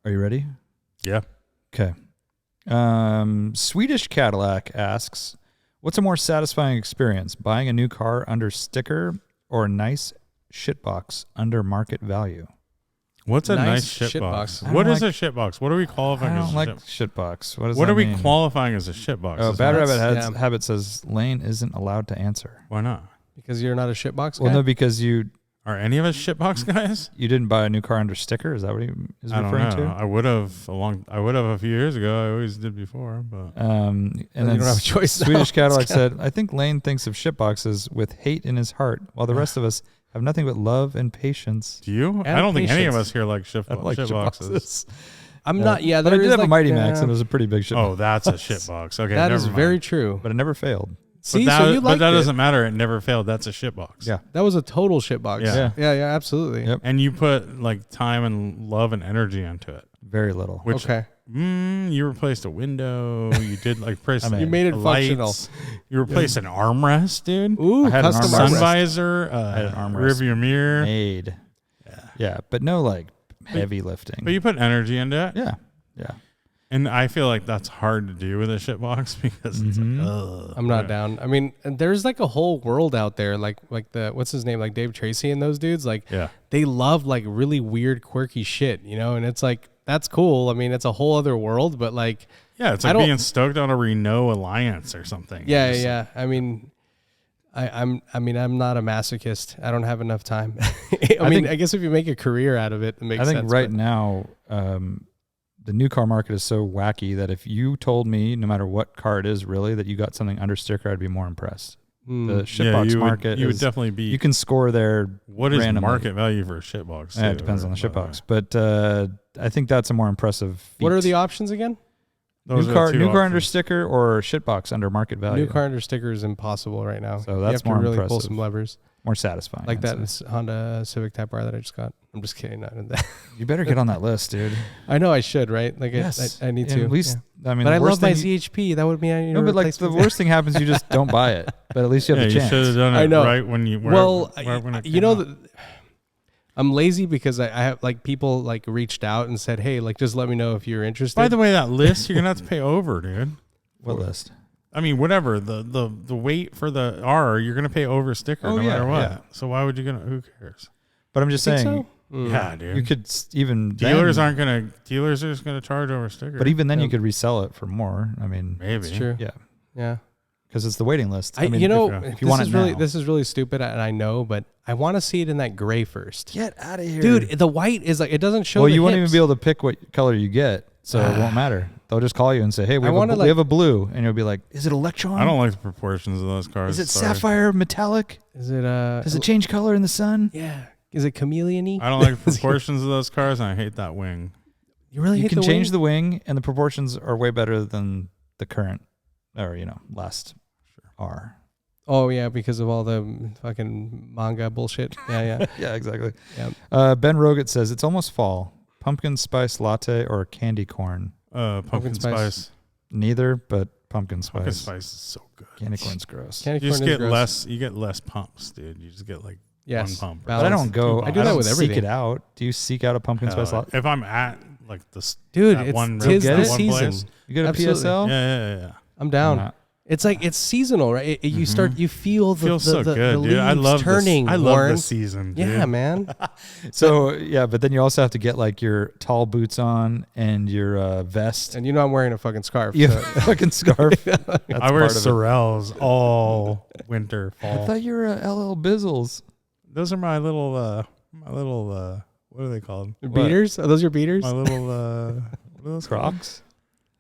C: Are you ready?
A: Yeah.
C: Okay. Swedish Cadillac asks, what's a more satisfying experience, buying a new car under sticker or a nice shitbox under market value?
A: What's a nice shitbox? What is a shitbox? What are we qualifying as a
C: shitbox? What does
A: what
C: that
A: are we
C: mean?
A: qualifying as a shitbox?
C: Oh, Bad Rabbit Habit says Lane isn't allowed to answer.
A: Why not?
B: Because you're not a shitbox guy?
C: Well, no, because you
A: Are any of us shitbox guys?
C: You didn't buy a new car under sticker? Is that what he is
A: I don't
C: referring
A: know.
C: to?
A: I would have a few years ago. I always did before, but
C: And
B: You
C: then
B: don't have a choice now.
C: Swedish Cadillac
B: It's kinda-
C: said, I think Lane thinks of shitboxes with hate in his heart, while the rest of us have nothing but love and patience.
A: do you?
B: And
A: I don't think any of
B: patience.
A: us here like shitboxes.
B: I'm not. Yeah,
C: but I
B: there
C: did
B: is
C: have
B: like,
C: a Mighty Max, and it was a pretty big shitbox.
A: Oh, that's a shitbox. Okay,
B: that
A: never
B: is
A: mind.
B: very true.
C: But it never failed.
B: See,
A: but
B: so
A: that,
B: you
A: but
B: liked
A: that
B: it.
A: doesn't matter. It never failed. That's a shitbox.
C: Yeah.
B: That was a total shitbox.
A: Yeah.
B: Yeah, absolutely.
C: Yep.
A: And you put like time and love and energy into it.
C: Very little.
A: Which,
B: Okay.
A: You replaced a window. You did like press.
C: I mean,
B: You made it
A: the
B: functional.
A: lights. You replaced an armrest, dude.
B: Ooh,
C: I had an
B: custom
C: armrest.
A: Sun
B: armrest.
A: visor.
C: I had an armrest
A: Rearview mirror.
C: made. Yeah, but no like heavy lifting.
A: But you put energy into it.
C: Yeah.
A: And I feel like that's hard to do with a shitbox because it's
C: Mhm.
A: like, ugh.
B: I'm not down. I mean, and there's like a whole world out there, like the what's his name, like Dave Tracy and those dudes. Like,
A: Yeah.
B: they love like really weird, quirky shit, you know. And it's like that's cool. I mean, it's a whole other world, but like,
A: Yeah, it's
B: I
A: like
B: don't-
A: being stoked on a Renault Alliance or something.
B: yeah,
A: Just
B: yeah. I mean, I'm not a masochist. I don't have enough time. I guess if you make a career out of it, it makes
C: I
B: sense.
C: think right
B: but-
C: now, the new car market is so wacky that if you told me, no matter what car it is, really, that you got something under sticker, I'd be more impressed. The
B: Mm.
C: shitbox
A: you
C: market,
A: you would
C: is-
A: definitely be.
C: you can score there.
A: what is
C: randomly.
A: market value for a shitbox?
C: Yeah, it
A: too,
C: depends on the
A: by way?
C: shitbox, but I think that's a more impressive.
B: What are
C: feat.
B: the options again?
A: Those
C: new
A: are
C: car,
A: the two
C: new car under
A: options.
C: sticker or shitbox under market value?
B: New car under sticker is impossible right now.
C: So
B: you
C: that's
B: have to
C: more
B: really pull
C: impressive.
B: some levers,
C: More satisfying.
B: like
C: I'd
B: that
C: say.
B: Honda Civic Type R that I just got. I'm just kidding.
C: You better get on that list, dude.
B: I know I should, right? Like
C: Yes,
B: I need
C: And
B: to.
C: At least,
B: yeah.
C: I mean,
B: But
C: the
B: I
C: worst
B: love my
C: thing
B: ZHP. That would mean I need
C: No,
B: to
C: but like
B: replace
C: the
B: my-
C: worst thing happens, you just don't buy it. But at least you have
A: Yeah,
C: the
A: you
C: chance.
A: should have done it
B: I know.
A: right when you.
B: Well,
A: when it
B: you
A: came
B: know,
A: out.
B: I'm lazy because I have like people like reached out and said, hey, like just let me know if you're interested.
A: By the way, that list you're gonna have to pay over, dude.
C: What list?
A: I mean, whatever the weight for the R, you're gonna pay over sticker
C: Oh,
A: no
C: yeah,
A: matter what.
C: yeah.
A: So why would you gonna? Who cares?
C: But I'm just
B: Think
C: saying,
B: so? Mm.
A: Yeah, dude.
C: you could even
A: Dealers
C: then,
A: aren't gonna. Dealers are just gonna charge over sticker.
C: But even then, you
B: Yeah.
C: could resell it for more. I mean,
A: maybe.
B: It's true.
C: yeah,
B: Yeah.
C: because it's the waiting list.
B: I,
C: mean,
B: you know,
C: if you want it now,
B: this is really stupid, and I know, but I want to see it in that gray first.
C: get out of here,
B: Dude, the white is like it doesn't show.
C: Well,
B: the
C: you won't even
B: hips.
C: be able to pick what color you get, so it won't matter. They'll just call you and say, "Hey, we
B: I wanna,
C: we have a blue," and you'll be like, "Is it Electron?
A: I don't like the proportions of those cars.
C: Is it
A: sorry.
C: sapphire metallic?
B: Is it
C: Does it change color in the sun?"
B: Yeah. Is it chameleon-y?
A: I don't like the proportions of those cars, and I hate that wing.
B: You really
C: You
B: hate
C: can
B: the
C: change
B: wing?
C: the wing, and the proportions are way better than the current, or last R.
B: Oh yeah, because of all the fucking manga bullshit. Yeah, yeah.
C: Yeah, exactly.
B: Yeah.
C: Ben Roget says it's almost fall. Pumpkin spice latte or candy corn?
A: Pumpkin spice.
C: Neither, but pumpkin spice.
A: Pumpkin spice is so good.
C: Candy corn's gross.
B: Candy
A: You just
B: corn is
A: get
B: gross.
A: less. You get less pumps, dude. You just get like
B: Yes.
A: one pump. or
B: Balance.
C: But I don't go.
B: I do that
C: don't
B: with
C: seek
B: everything.
C: it out. Do you seek out a pumpkin spice
A: Hell,
C: latte?
A: if I'm at like this,
B: Dude,
A: that
B: it's
A: one
B: tis
C: get
B: the
C: it?
A: one
B: season.
A: place.
C: You get a
B: Absolutely.
C: PSL?
A: Yeah.
B: I'm down.
C: I'm not.
B: It's like it's seasonal, right? You
A: Mhm.
B: start, you feel the
A: Feels so
B: the,
A: good,
B: the
A: dude. I
B: leaves
A: love
B: turning.
A: This. I love
B: Warren.
A: the season, dude.
B: Yeah, man.
C: So yeah, but then you also have to get like your tall boots on and your vest.
B: And you know I'm wearing a fucking scarf.
C: You
B: so-
C: have a fucking scarf. That's
A: I wear
C: part of it.
A: Sorels all winter,
C: I
A: fall.
C: thought you were LL Bizzles.
A: Those are my little, what are they called?
B: Beaters? Are those your beaters?
A: My little, what are those called?
C: Crocs.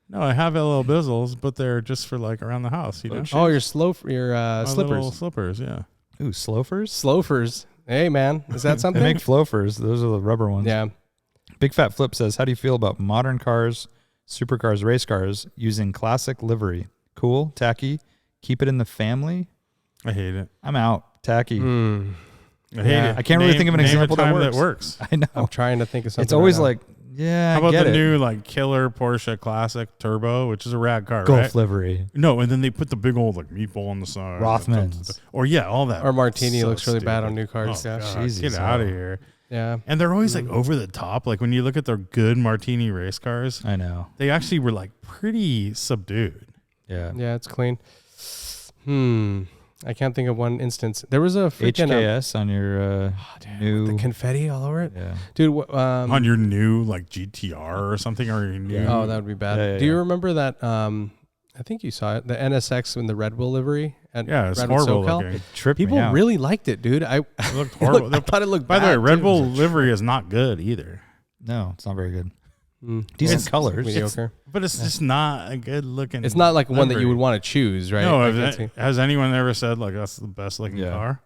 A: No, I have LL Bizzles, but they're just for like around the house, you know?
B: Oh, your
A: My
B: slippers.
A: little slippers, yeah.
C: Ooh, Slofers.
B: Slofers. Hey, man. Is that
C: They
B: something?
C: make Flofers. Those are the rubber ones.
B: Yeah.
C: Big Fat Flip says, how do you feel about modern cars, supercars, race cars using classic livery? Cool, tacky, keep it in the family?
A: I hate it.
C: I'm out. Tacky.
B: Mm.
A: I hate
B: Yeah.
A: it.
C: I can't really think of an
A: name a
C: example that
A: time
C: works.
A: works.
C: I know.
B: I'm trying to think of something.
C: It's always
B: right now.
C: like, yeah,
A: How
C: I
A: about
C: get
A: the
C: it.
A: new like killer Porsche Classic Turbo, which is a rad car,
C: Golf
A: right?
C: livery.
A: No, and then they put the big old like meatball on the side.
C: Rothmans.
A: Or yeah, all that.
B: Or Martini
A: So
B: looks really bad
A: stupid.
B: on new cars.
A: Oh,
B: Yeah.
A: God,
C: Jesus,
A: get out of
C: oh.
A: here.
B: Yeah.
A: And they're always like over the top. Like when you look at their good Martini race cars,
C: I know.
A: they actually were like pretty subdued.
C: Yeah.
B: Yeah, it's clean. I can't think of one instance. There was a freaking
C: HKS on your new.
B: the confetti all over it,
C: Yeah.
B: dude.
A: On your new like GTR or something, or your new.
B: Oh, that would be bad.
C: Yeah, yeah,
B: Do you
C: yeah.
B: remember that I think you saw it. The NSX in the Red Bull livery. At
A: Yeah, it's
B: Redwood
A: horrible
B: SoCal.
A: looking.
C: It tripped me
B: People
C: out.
B: really liked it, dude.
A: It looked horrible.
B: I thought it looked
A: By the way,
B: bad,
A: Red
B: too.
A: Bull livery is not good either.
C: No, it's not very good.
B: Mm.
C: Decent
B: It's
C: colors.
B: mediocre.
A: But it's just not a good looking.
B: It's not like one that you
A: livery.
B: would want to choose, right?
A: No,
B: Like,
A: has anyone ever said like that's the best looking car?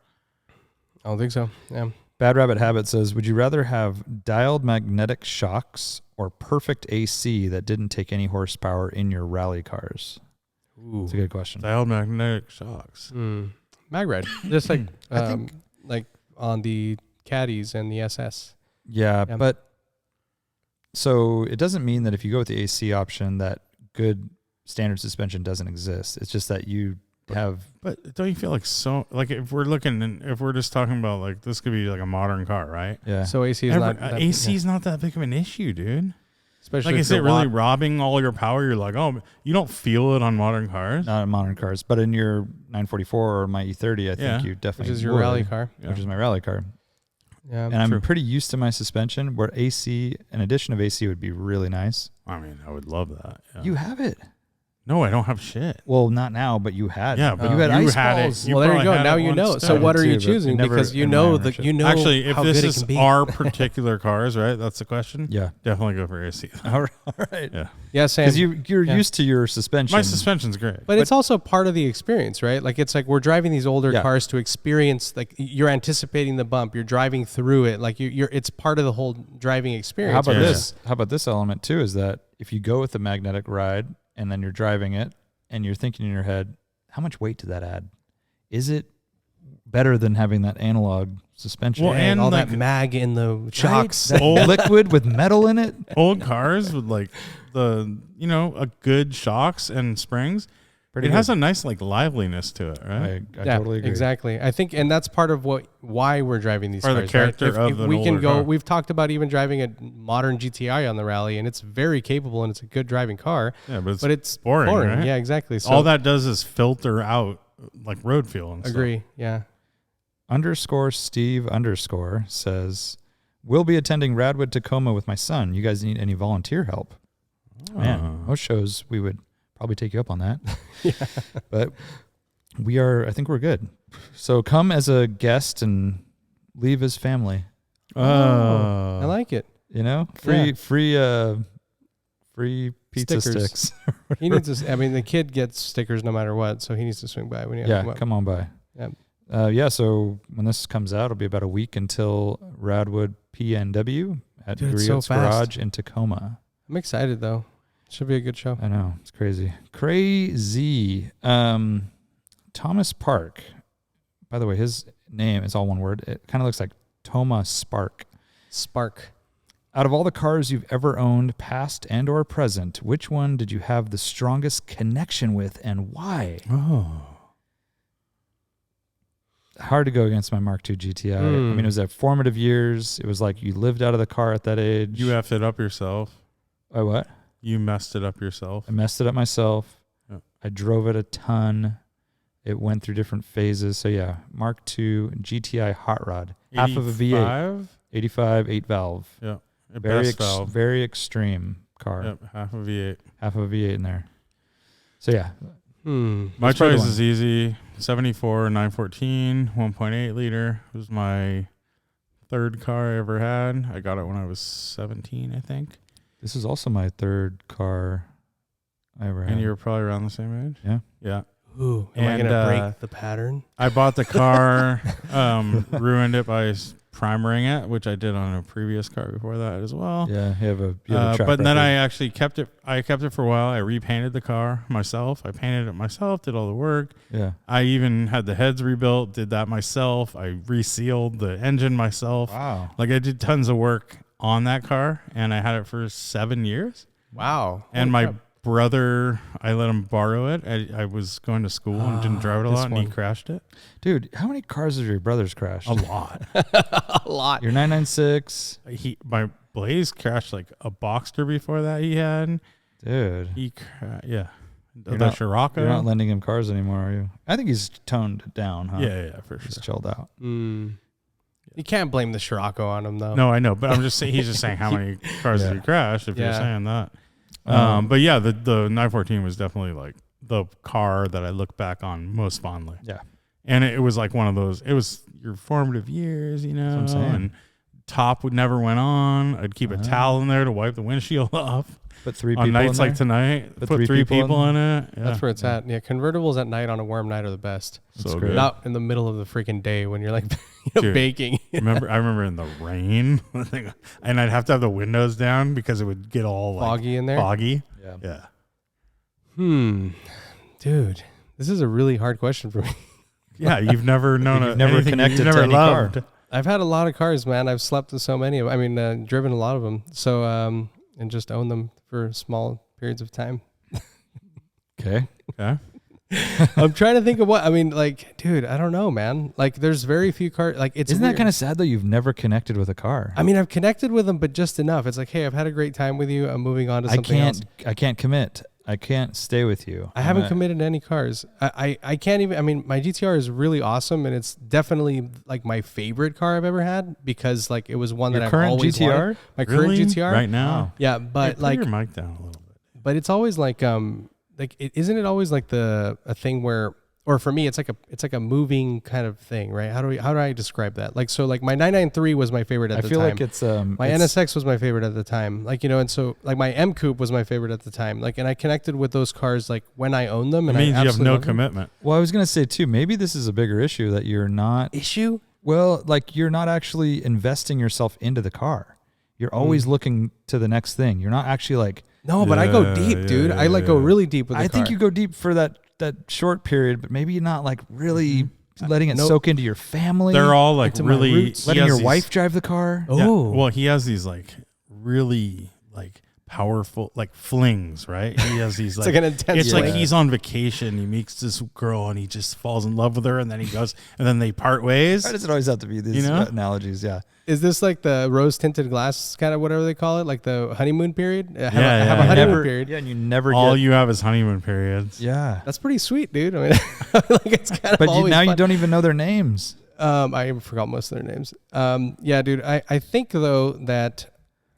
B: I don't think so. Yeah.
C: Bad Rabbit Habit says, would you rather have dialed magnetic shocks or perfect AC that didn't take any horsepower in your rally cars?
B: Ooh.
C: That's a good question.
A: Dialed magnetic shocks.
B: Mag Red. Just like
C: I think-
B: like on the Caddies and the SS.
C: Yeah,
B: Yeah.
C: but so it doesn't mean that if you go with the AC option that good standard suspension doesn't exist. It's just that you have.
A: But don't you feel like if we're just talking about like this could be like a modern car, right?
C: Yeah.
B: So AC is not that,
A: AC is not that big of an issue, dude.
B: especially
A: Like,
B: if
A: is it
B: you're
A: really robbing all your power? You're like, oh, you don't feel it on modern cars.
C: Not in modern cars, but in your 944 or my E30, I think you definitely
B: which is your
C: would,
B: rally car.
A: Yeah.
C: which is my rally car.
B: Yeah.
C: And I'm pretty used to my suspension, where AC, an addition of AC would be really nice.
A: I mean, I would love that. Yeah.
C: You have it.
A: No, I don't have shit.
C: Well, not now, but you had.
A: Yeah, but
C: you had
A: you
C: ice
A: had it.
C: balls.
A: You
B: Well, there you
A: probably
B: go.
A: had
B: Now
A: it
B: you
A: once
B: know.
A: too.
B: So what are you
C: too, but
B: choosing?
C: never
B: Because you
C: in my
B: know
C: ownership.
A: Actually, if
B: how
A: this
B: good it
A: is
B: can be.
A: our particular cars, right? That's the question.
C: Yeah.
A: Definitely go for AC.
C: All right.
A: Yeah.
B: Yeah, Sam.
C: Because you're used to your suspension.
A: My suspension's great.
B: But it's also part of the experience, right? Like it's like we're driving these older cars to experience. Like you're anticipating the bump, you're driving through it. Like you're it's part of the whole driving experience.
C: How about
A: Yeah.
C: this? How about this element too? Is that if you go with the magnetic ride and then you're driving it and you're thinking in your head, how much weight did that add? Is it better than having that analog suspension?
A: Well, and
B: all
A: like
B: that mag in the shocks.
C: That liquid with metal in it.
A: old cars with like a good shocks and springs. It has a nice like liveliness to it, right?
C: I totally agree.
B: Exactly. I think, and that's part of why we're driving these
A: Or the
B: cars.
A: character
B: right?
A: of an
B: we can
A: older
B: go.
A: car.
B: We've talked about even driving a modern GTI on the rally, and it's very capable and it's a good driving car.
A: Yeah, but it's
B: boring.
A: right?
B: Yeah, exactly. So
A: All that does is filter out like road fuel and
B: agree. Yeah.
C: _Steve_ says, we'll be attending Radwood Tacoma with my son. You guys need any volunteer help?
A: stuff.
C: Man, most shows we would probably take you up on that. But I think we're good. So come as a guest and leave as family.
B: I like it.
C: You know, free pizza
B: Stickers.
C: sticks.
B: He needs to. I mean, the kid gets stickers no matter what, so he needs to swing by when you have
C: Yeah,
B: him.
C: come on by.
B: Yeah.
C: So when this comes out, it'll be about a week until Radwood PNW at
B: Dude, it's so
C: Griot's
B: fast.
C: Garage in Tacoma.
B: I'm excited though. Should be a good show.
C: I know, it's crazy. Thomas Park. By the way, his name is all one word. It kind of looks like Toma Spark.
B: Spark.
C: Out of all the cars you've ever owned, past and or present, which one did you have the strongest connection with and why?
A: Oh.
C: Hard to go against my Mark II GTI. I mean, it was at formative years. It was like you lived out of the car at that age.
A: You effed it up yourself.
C: Oh, what?
A: You messed it up yourself.
C: I messed it up myself.
A: Yep.
C: I drove it a ton. It went through different phases. So yeah, Mark II GTI hot rod. Half of a V8. 85, 8 valve.
A: Yeah.
C: Very extreme car.
A: Yep. Half a V8.
C: Half of a V8 in there. So yeah.
A: My
C: That's probably
A: choice
C: the
A: is easy. 74 914 1.8 liter. It was my third car I ever had. I got it when I was 17, I think.
C: This is also my third car I ever had.
A: And you were probably around the same age?
C: Yeah.
A: Yeah.
B: Ooh, am I
A: And,
B: gonna break the pattern?
A: I bought the car, ruined it by primering it, which I did on a previous car before that as well.
C: Yeah, you have a track
A: but then
C: record.
A: I actually kept it. I kept it for a while. I repainted the car myself. I painted it myself, did all the work.
C: Yeah.
A: I even had the heads rebuilt, did that myself. I resealed the engine myself.
C: Wow.
A: Like I did tons of work on that car, and I had it for 7 years.
B: Wow.
A: And my brother, I let him borrow it. I was going to school and didn't drive it a lot, and he crashed it.
C: Dude, how many cars have your brothers crashed?
A: A lot.
B: A lot.
C: Your 996.
A: My Blaze crashed like a Boxster before that he had.
C: Dude.
A: Yeah. The
C: You're not-
A: Scirocco.
C: You're not lending him cars anymore, are you? I think he's toned down, huh?
A: Yeah, for
C: He's
A: sure.
C: chilled out.
B: You can't blame the Scirocco on him though.
A: No, I know, but I'm just saying, he's just saying how many cars did he crash if you're
B: Yeah.
A: saying that. But yeah, the 914 was definitely like the car that I look back on most fondly.
C: Yeah.
A: And it was like one of those, it was your formative years, you know,
C: That's what I'm saying.
A: and top would never went on. I'd keep a towel in there to wipe the windshield off.
C: Put 3
A: on
C: people
A: nights
C: in
A: like
C: there?
A: tonight.
C: Put
A: Put 3 people in it. Yeah.
B: That's where it's at. Yeah, convertibles at night on a warm night are the best.
A: So
C: great.
A: good.
B: Not in the middle of the freaking day when you're like
A: Dude.
B: baking.
A: I remember in the rain, and I'd have to have the windows down because it would get all like,
B: Foggy in there?
A: Foggy.
C: Yeah.
A: Yeah.
B: Dude, this is a really hard question for me.
A: Yeah, you've never known.
C: You've never
A: anything
C: connected
A: you've
C: to
A: never
C: any
A: loved.
C: car.
B: I've had a lot of cars, man. I've slept with so many of them. I mean, driven a lot of them. So, and just owned them for small periods of time.
C: Okay.
A: Yeah.
B: I'm trying to think of what, I mean, like, dude, I don't know, man. Like, there's very few cars. Like, it's
C: Isn't
B: weird.
C: that kind of sad though? You've never connected with a car.
B: I mean, I've connected with them, but just enough. It's like, hey, I've had a great time with you. I'm moving on to something else.
C: I can't commit. I can't stay with you.
B: I haven't committed to any cars. I can't even, I mean, my GTR is really awesome, and it's definitely like my favorite car I've ever had because like it was one that I've always
C: GTR?
B: wanted. My
A: Really?
B: current GTR
A: right now.
B: Yeah,
A: Hey,
B: but
A: put
B: like,
A: your mic down a little bit.
B: but it's always like isn't it always like a thing where, or for me, it's like a moving kind of thing, right? How do I describe that? Like, so like my 993 was my favorite at the time.
C: I feel like it's
B: my NSX was my favorite at the time. Like, you know, and so like my M Coupe was my favorite at the time. Like, and I connected with those cars like when I owned them.
A: It
B: And
A: means
B: I
A: you have
B: absolutely
A: no
B: loved them.
A: commitment.
C: Well, I was gonna say too. Maybe this is a bigger issue that you're not.
B: Issue?
C: Well, like you're not actually investing yourself into the car. You're always looking to the next thing. You're not actually like.
B: No, but I go
A: Yeah,
B: deep,
A: yeah,
B: dude.
A: yeah,
B: I like go
A: yeah.
B: really deep with the
C: I
B: car.
C: think you go deep for that short period, but maybe not like really letting it
B: Nope.
C: soak into your family.
A: They're all like
B: Into my
A: really
B: roots.
C: letting
A: he has
C: your
A: these-
C: wife drive the car.
B: Oh.
A: Yeah, well, he has these like really like powerful like flings, right? He has these
B: It's
A: like
B: like an intense.
A: it's like
B: fling.
A: he's on vacation. He meets this girl and he just falls in love with her, and then he goes and then they part ways.
C: Why does it always have to be these
A: You know?
C: analogies? Yeah.
B: Is this like the rose tinted glass kind of whatever they call it, like the honeymoon period? Have
A: Yeah,
B: a
A: yeah.
B: honeymoon period.
C: Yeah, and you never
A: All
C: get.
A: you have is honeymoon periods.
C: Yeah.
B: That's pretty sweet, dude. I mean, like it's kind of
C: But
B: always
C: now you
B: fun.
C: don't even know their names.
B: I forgot most of their names. Yeah, dude. I think though that,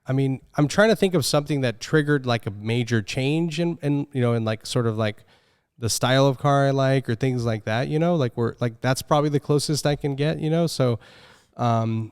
B: I mean, I'm trying to think of something that triggered like a major change in you know, in like sort of like the style of car I like or things like that, you know, like we're like, that's probably the closest I can get, you know? So, and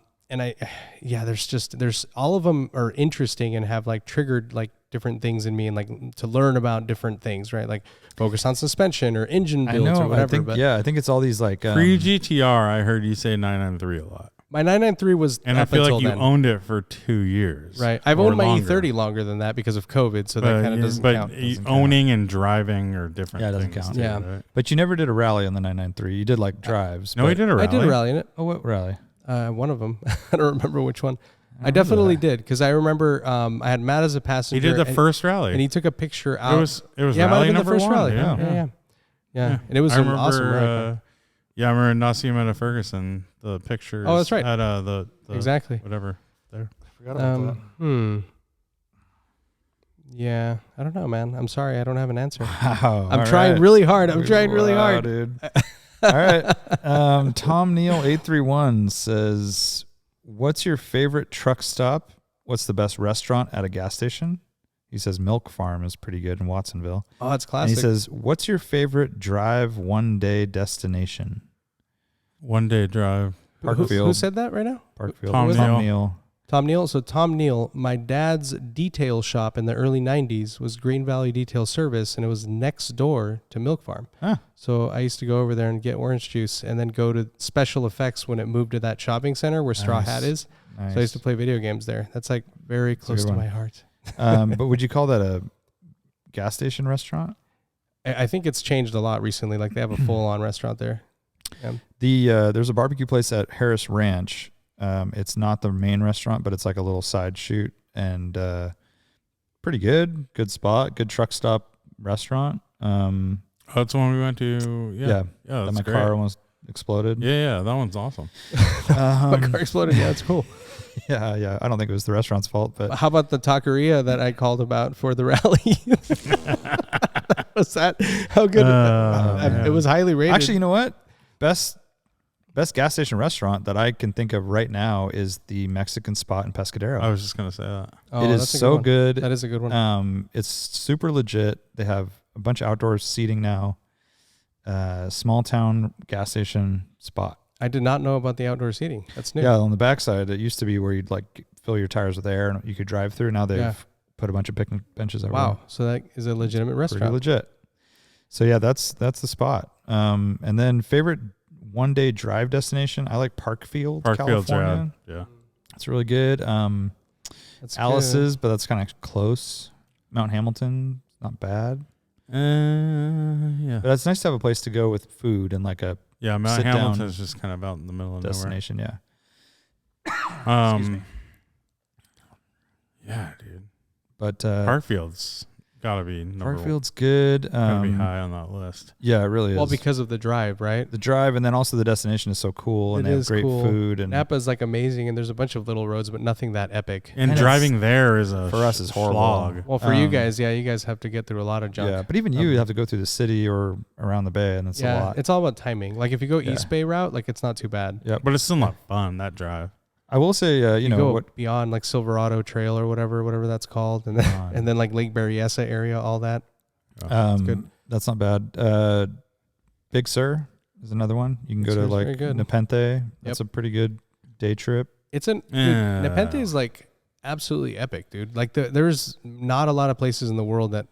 B: there's all of them are interesting and have like triggered like different things in me and like to learn about different things, right? Like focus on suspension or engine
C: I
B: builds
C: know.
B: or whatever.
C: I think, I think it's all these like.
A: Pre GTR, I heard you say 993 a lot,
B: My 993 was
A: and I
B: up
A: feel
B: until
A: like you
B: then.
A: owned it for 2 years.
B: Right. I've
A: or
B: owned my
A: longer.
B: E30 longer than that because of COVID, so that
A: But,
B: kind of doesn't
A: but
B: count.
C: Doesn't count.
A: owning and driving are different.
C: Yeah, it doesn't
A: things
C: count.
A: too,
B: Yeah.
A: right?
C: But you never did a rally on the 993. You did like drives.
A: No,
C: but-
A: we did a rally.
B: I did a rally in it.
C: Oh, what rally?
B: One of them. I don't remember which one. I
C: remember
B: definitely
C: that.
B: did because I remember I had Matt as a passenger.
A: He did the
B: and-
A: first rally.
B: and he took a picture out.
A: It was
B: yeah, it might have
A: rally
B: been the
A: number
B: first
A: one.
B: rally.
A: Yeah.
B: Yeah. And it was
A: I
B: an
A: remember,
B: awesome rally.
A: yeah, I remember Nassim at Ferguson. The pictures.
B: Oh, that's right.
A: At the
B: Exactly.
A: whatever there.
B: Yeah, I don't know, man. I'm sorry, I don't have an answer.
C: Wow.
B: I'm
C: all
B: trying
C: right.
B: really hard. I'm trying really
C: Wow,
B: hard.
C: dude. All right. Tom Neal 831 says, "What's your favorite truck stop? What's the best restaurant at a gas station?" He says Milk Farm is pretty good in Watsonville.
B: Oh, it's
C: And
B: classic.
C: he says, "What's your favorite drive one-day destination?"
A: One day drive.
B: Who said that right now?
C: Parkfield.
A: Tom
C: Neal.
B: Tom Neal. So Tom Neal, my dad's detail shop in the early 90s was Green Valley Detail Service, and it was next door to Milk Farm.
C: Huh.
B: So I used to go over there and get orange juice and then go to Special Effects when it moved to that shopping center where Straw
C: Nice.
B: Hat is.
C: Nice.
B: So I used to play video games there. That's like very close
C: good
B: to
C: one.
B: my heart.
C: But would you call that a gas station restaurant?
B: I think it's changed a lot recently. Like they have a full-on restaurant there.
C: There's a barbecue place at Harris Ranch. It's not the main restaurant, but it's like a little side shoot and pretty good spot, good truck stop restaurant.
A: That's the one we went to. Yeah.
C: Yeah.
A: Yeah. That's
C: my
A: great.
C: car almost exploded.
A: Yeah. That one's awesome.
B: My car exploded. Yeah, it's cool.
C: Yeah. I don't think it was the restaurant's fault, but
B: How about the taqueria that I called about for the rally? Was that how good?
C: man.
B: It was highly rated.
C: actually, you know what? Best gas station restaurant that I can think of right now is the Mexican spot in Pescadero.
A: I was just gonna say that.
B: Oh,
C: it is
B: that's a
C: so
B: one.
C: good.
B: That is a good one.
C: It's super legit. They have a bunch of outdoor seating now. Small town gas station spot.
B: I did not know about the outdoor seating. That's new.
C: Yeah, on the backside, it used to be where you'd like fill your tires with air and you could drive through. Now they've put a bunch of picnic benches everywhere.
B: Wow. So that is a legitimate restaurant.
C: Pretty legit. So yeah, that's the spot. And then favorite one-day drive destination. I like Parkfield, California.
A: Yeah.
C: It's really good.
B: That's
C: Alice's, but that's kind of close. Mount Hamilton, not bad.
A: Yeah.
C: But it's nice to have a place to go with food and like a
A: Mount
C: sit-down
A: Hamilton's just kind of out in the middle of
C: destination.
A: nowhere. Yeah, dude.
C: But
A: Parkfield's gotta be number one.
C: Parkfield's good.
A: Gotta be high on that list.
C: Yeah, it really is.
B: Well, because of the drive, right?
C: The drive, and then also the destination is so cool, and
B: It
C: they have
B: is
C: great
B: cool.
C: food. And
B: Napa's like amazing, and there's a bunch of little roads, but nothing that epic.
A: And
C: And
A: driving there is a
C: for us is horrible.
A: slog.
B: Well, for you guys, you guys have to get through a lot of junk.
C: yeah, but even you have to go through the city or around the bay, and it's a lot.
B: It's all about timing. Like if you go
C: Yeah.
B: East Bay route, like it's not too bad.
C: Yep.
A: But it's still not fun, that drive.
C: I will say, you know
B: go
C: what?
B: beyond like Silverado Trail or whatever that's called, and then and then like Lake Berryessa area, all that. Good.
C: That's not bad. Big Sur is another one. You can
B: Big
C: go to
B: Sur's
C: like
B: very good.
C: Nepenthe. That's a pretty good day trip.
B: It's dude, Nepenthe is like absolutely epic, dude. Like there's not a lot of places in the world that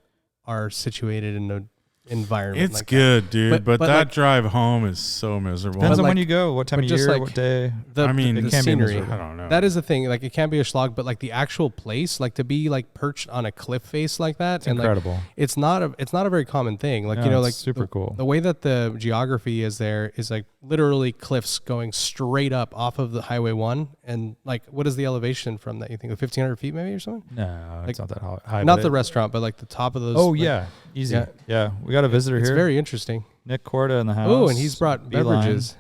B: are situated in an environment.
A: It's
B: like
A: good,
B: that.
A: dude. But that
B: like,
A: drive home is so miserable.
C: Depends on
B: like-
C: when you go, what time
B: but
C: of
B: just
C: year,
B: like
C: what day.
A: I mean,
B: the
C: it can be
B: scenery.
C: miserable.
A: I don't know.
B: That is the thing. Like it can be a slog, but like the actual place, like to be like perched on a cliff face like that,
C: It's
B: and
C: incredible.
B: like it's not a very common thing. Like
C: Yeah,
B: you know,
C: it's
B: like
C: super cool.
B: The way that the geography is there is like literally cliffs going straight up off of the Highway 1, and like what is the elevation from that? You think 1,500 feet maybe or something?
C: No,
B: Like,
C: it's not that high.
B: Not
C: but
B: the restaurant, but like the top of those.
C: Oh
B: like,
C: yeah, easy.
B: yeah.
C: Yeah, we got a visitor
B: it's
C: here.
B: very interesting.
C: Nick Corda in the house.
B: Oh, and he's brought
C: Beeline.
B: beverages.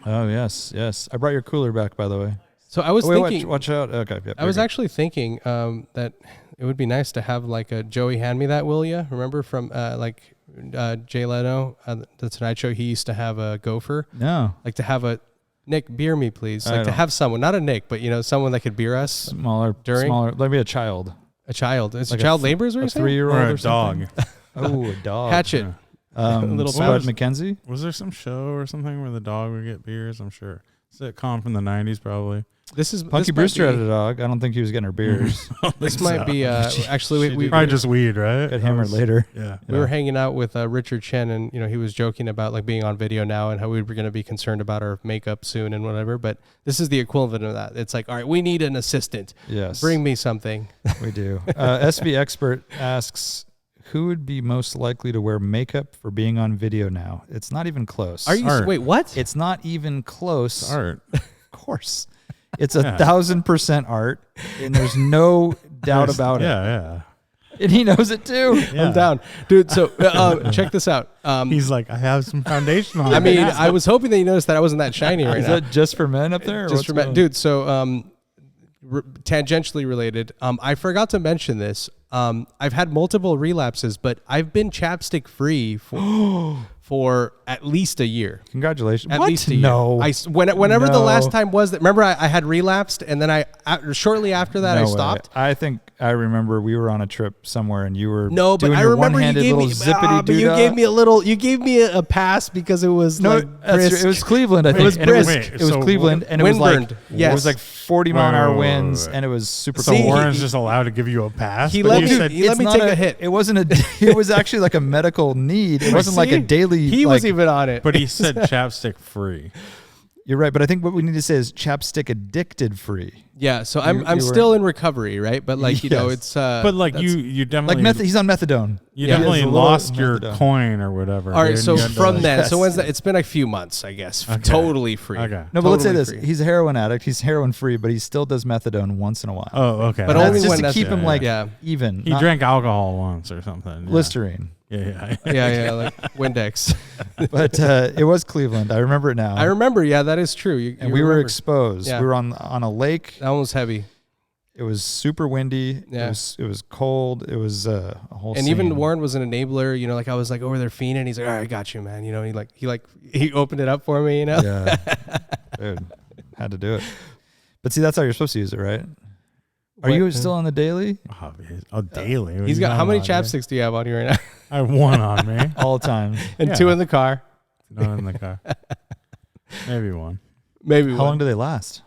C: Oh yes. I brought your cooler back, by the way.
B: So I was thinking.
C: watch out. Okay, yeah,
B: I was
C: you're good.
B: actually thinking that it would be nice to have like a Joey Hand Me That Will Ya? Remember from Jay Leno, the Tonight Show? He used to have a gopher.
C: No,
B: Like to have a Nick, beer me please.
C: I
B: Like to
C: don't-
B: have someone, not a Nick, but someone that could beer us.
C: smaller,
B: During-
C: maybe a child,
B: A child. It's
C: Like
B: child
C: a
B: labor is what
C: a
B: you're saying?
C: 3-year-old
A: or
C: or
A: a dog.
C: something. Oh, a dog.
B: Hatchet. Little
C: Spud
B: Spud.
C: McKenzie.
A: Was there some show or something where the dog would get beers? I'm sure. Sitcom from the 90s, probably.
B: This is
C: Punky
B: this might
C: Brewster
B: be-
C: had a dog. I don't think he was getting her beers.
B: This might be actually we
A: Probably just weed, right?
C: Got hammered later.
A: Yeah.
B: we were hanging out with Richard Chen, and he was joking about like being on video now and how we were going to be concerned about our makeup soon and whatever. But this is the equivalent of that. It's like, all right, we need an assistant.
C: Yes,
B: Bring me something.
C: we do. SV Expert asks, who would be most likely to wear makeup for being on video now? It's not even close.
B: Are you
A: Art.
B: wait? What?
C: It's not even close.
A: Art.
C: Of course. It's 1,000% art, and there's no doubt about it.
A: Yeah.
C: And he knows it too.
A: Yeah.
B: I'm down, dude. So check this out.
A: He's like, I have some foundation on.
B: I mean,
A: it.
B: I was hoping that you noticed that I wasn't that shiny right
C: Is
B: now.
C: that just for men up there? or
B: Just
C: what's
B: for
C: going on?
B: dude. So tangentially related. I forgot to mention this. I've had multiple relapses, but I've been chapstick free for at least a year.
C: Congratulations.
B: At
C: What?
B: least a year.
C: No.
B: Whenever the
C: No.
B: last time was that. Remember, I had relapsed, and then shortly after that,
C: No
B: I
C: way.
B: stopped.
C: I think I remember we were on a trip somewhere and you were
B: No, but
C: doing
B: I
C: your
B: remember you
C: one-handed
B: gave
C: little
B: me.
C: zippity
B: But you gave me a little. You gave me a pass because it was
C: No,
B: like
C: that's
B: brisk.
C: true. It was Cleveland. I think.
B: It was
C: and it was,
B: brisk.
C: it was
A: So
C: Cleveland, and it was
B: Windburned.
C: like
B: Yes.
C: it was like 40 mile an hour
A: Wait.
C: winds, and it was super
A: So
C: cold.
A: Warren's just allowed to give you a pass.
B: He
A: but
B: let
A: you
B: me-
A: said,
B: he let
C: It's
B: me
C: not
B: take a hit.
C: It wasn't a. It was actually like a medical need. It wasn't like a
B: See?
C: daily.
B: He was
C: like-
B: even on it.
A: but he said chapstick free.
C: You're right, but I think what we need to say is chapstick addicted free.
B: Yeah, so
C: You-
B: I'm
C: you were-
B: still in recovery, right? But like
C: Yes.
B: it's
A: But like
B: that's-
A: you
C: Like
A: definitely
C: he's on methadone.
A: you
B: Yeah.
A: definitely
C: He has a little
A: lost your
C: methadone.
A: coin or whatever.
B: All right,
A: dude.
B: so
A: You had to,
B: from
A: like-
B: then, so
C: Yes.
B: when's that? It's been a few months, I guess.
A: Okay.
B: Totally free.
A: Okay.
C: No, but let's say
B: Totally
C: this:
B: free.
C: he's a heroin addict. He's heroin free, but he still does methadone once in a while.
A: Oh, okay.
B: But
C: That's
B: only
C: just
B: when
C: to
B: that's-
C: keep him like
B: yeah.
C: even.
A: he
C: not
A: drank alcohol once or something. Yeah.
C: Listerine.
A: Yeah.
B: Yeah, like Windex.
C: But it was Cleveland. I remember it now.
B: I remember. Yeah, that is true.
C: and we were
B: remember.
C: exposed.
B: Yeah.
C: We were on a lake.
B: That one was heavy.
C: It was super windy.
B: Yeah.
C: It was cold. It was a whole.
B: And
C: scene.
B: even Warren was an enabler. Like I was like over there fiending. He's like, all right, I got you, man. He opened it up for me.
C: Yeah, dude, had to do it. But see, that's how you're supposed to use it, right? Are
B: What?
C: you still on the daily?
A: Oh, daily. What
B: He's
A: are you
B: got how
A: talking
B: many
A: about, dude?
B: chapsticks do you have on you right now?
A: I have one on me.
C: all time.
B: And
A: Yeah.
B: 2 in the car.
A: None in the car. Maybe one.
B: Maybe
C: How long do they last?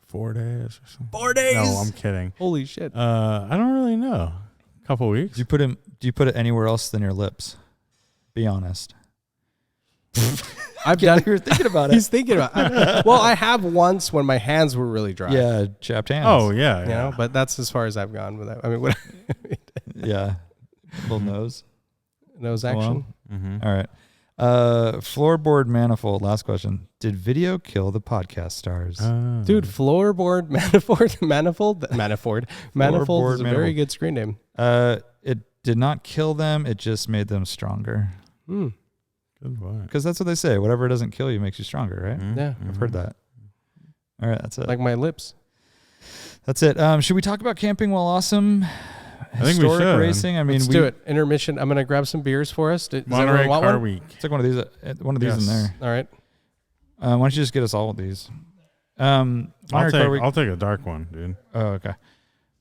A: 4 days or something.
B: 4 days.
A: No, I'm kidding.
B: Holy shit.
A: I don't really know. A couple weeks.
C: Do you put it anywhere else than your lips? Be honest.
B: I've done.
C: You were thinking about it.
B: He's thinking about. Well, I have once when my hands were really dry.
C: Yeah, chapped hands.
A: Oh yeah,
B: You
A: yeah.
B: know, but that's as far as I've gone with that. I mean, what
C: yeah. Little nose.
B: nose
C: Oh,
B: action.
C: well.
A: Mm-hmm.
C: All right. Floorboard manifold. Last question. Did video kill the podcast stars?
B: Dude, floorboard manifold is a
C: Floorboard
B: very
C: manifold.
B: good screen name.
C: It did not kill them. It just made them stronger.
B: Hmm.
A: Good one.
C: Because that's what they say. Whatever doesn't kill you makes you stronger, right?
A: Mm-hmm.
B: Yeah.
C: I've heard that. All right, that's it.
B: Like my lips.
C: That's it. Should we talk about camping while awesome?
A: think we
C: Historic
A: should.
C: racing. I mean,
B: Let's do it. Intermission. I'm gonna grab some beers for us. Does
A: Monterey
B: everyone want
A: Car
B: one?
A: Week.
C: It's like one of these. One of these in
A: Yes.
C: there.
B: All right.
C: Why don't you just get us all of these? Monterey Car Week.
A: I'll take a dark one, dude.
C: Oh, okay.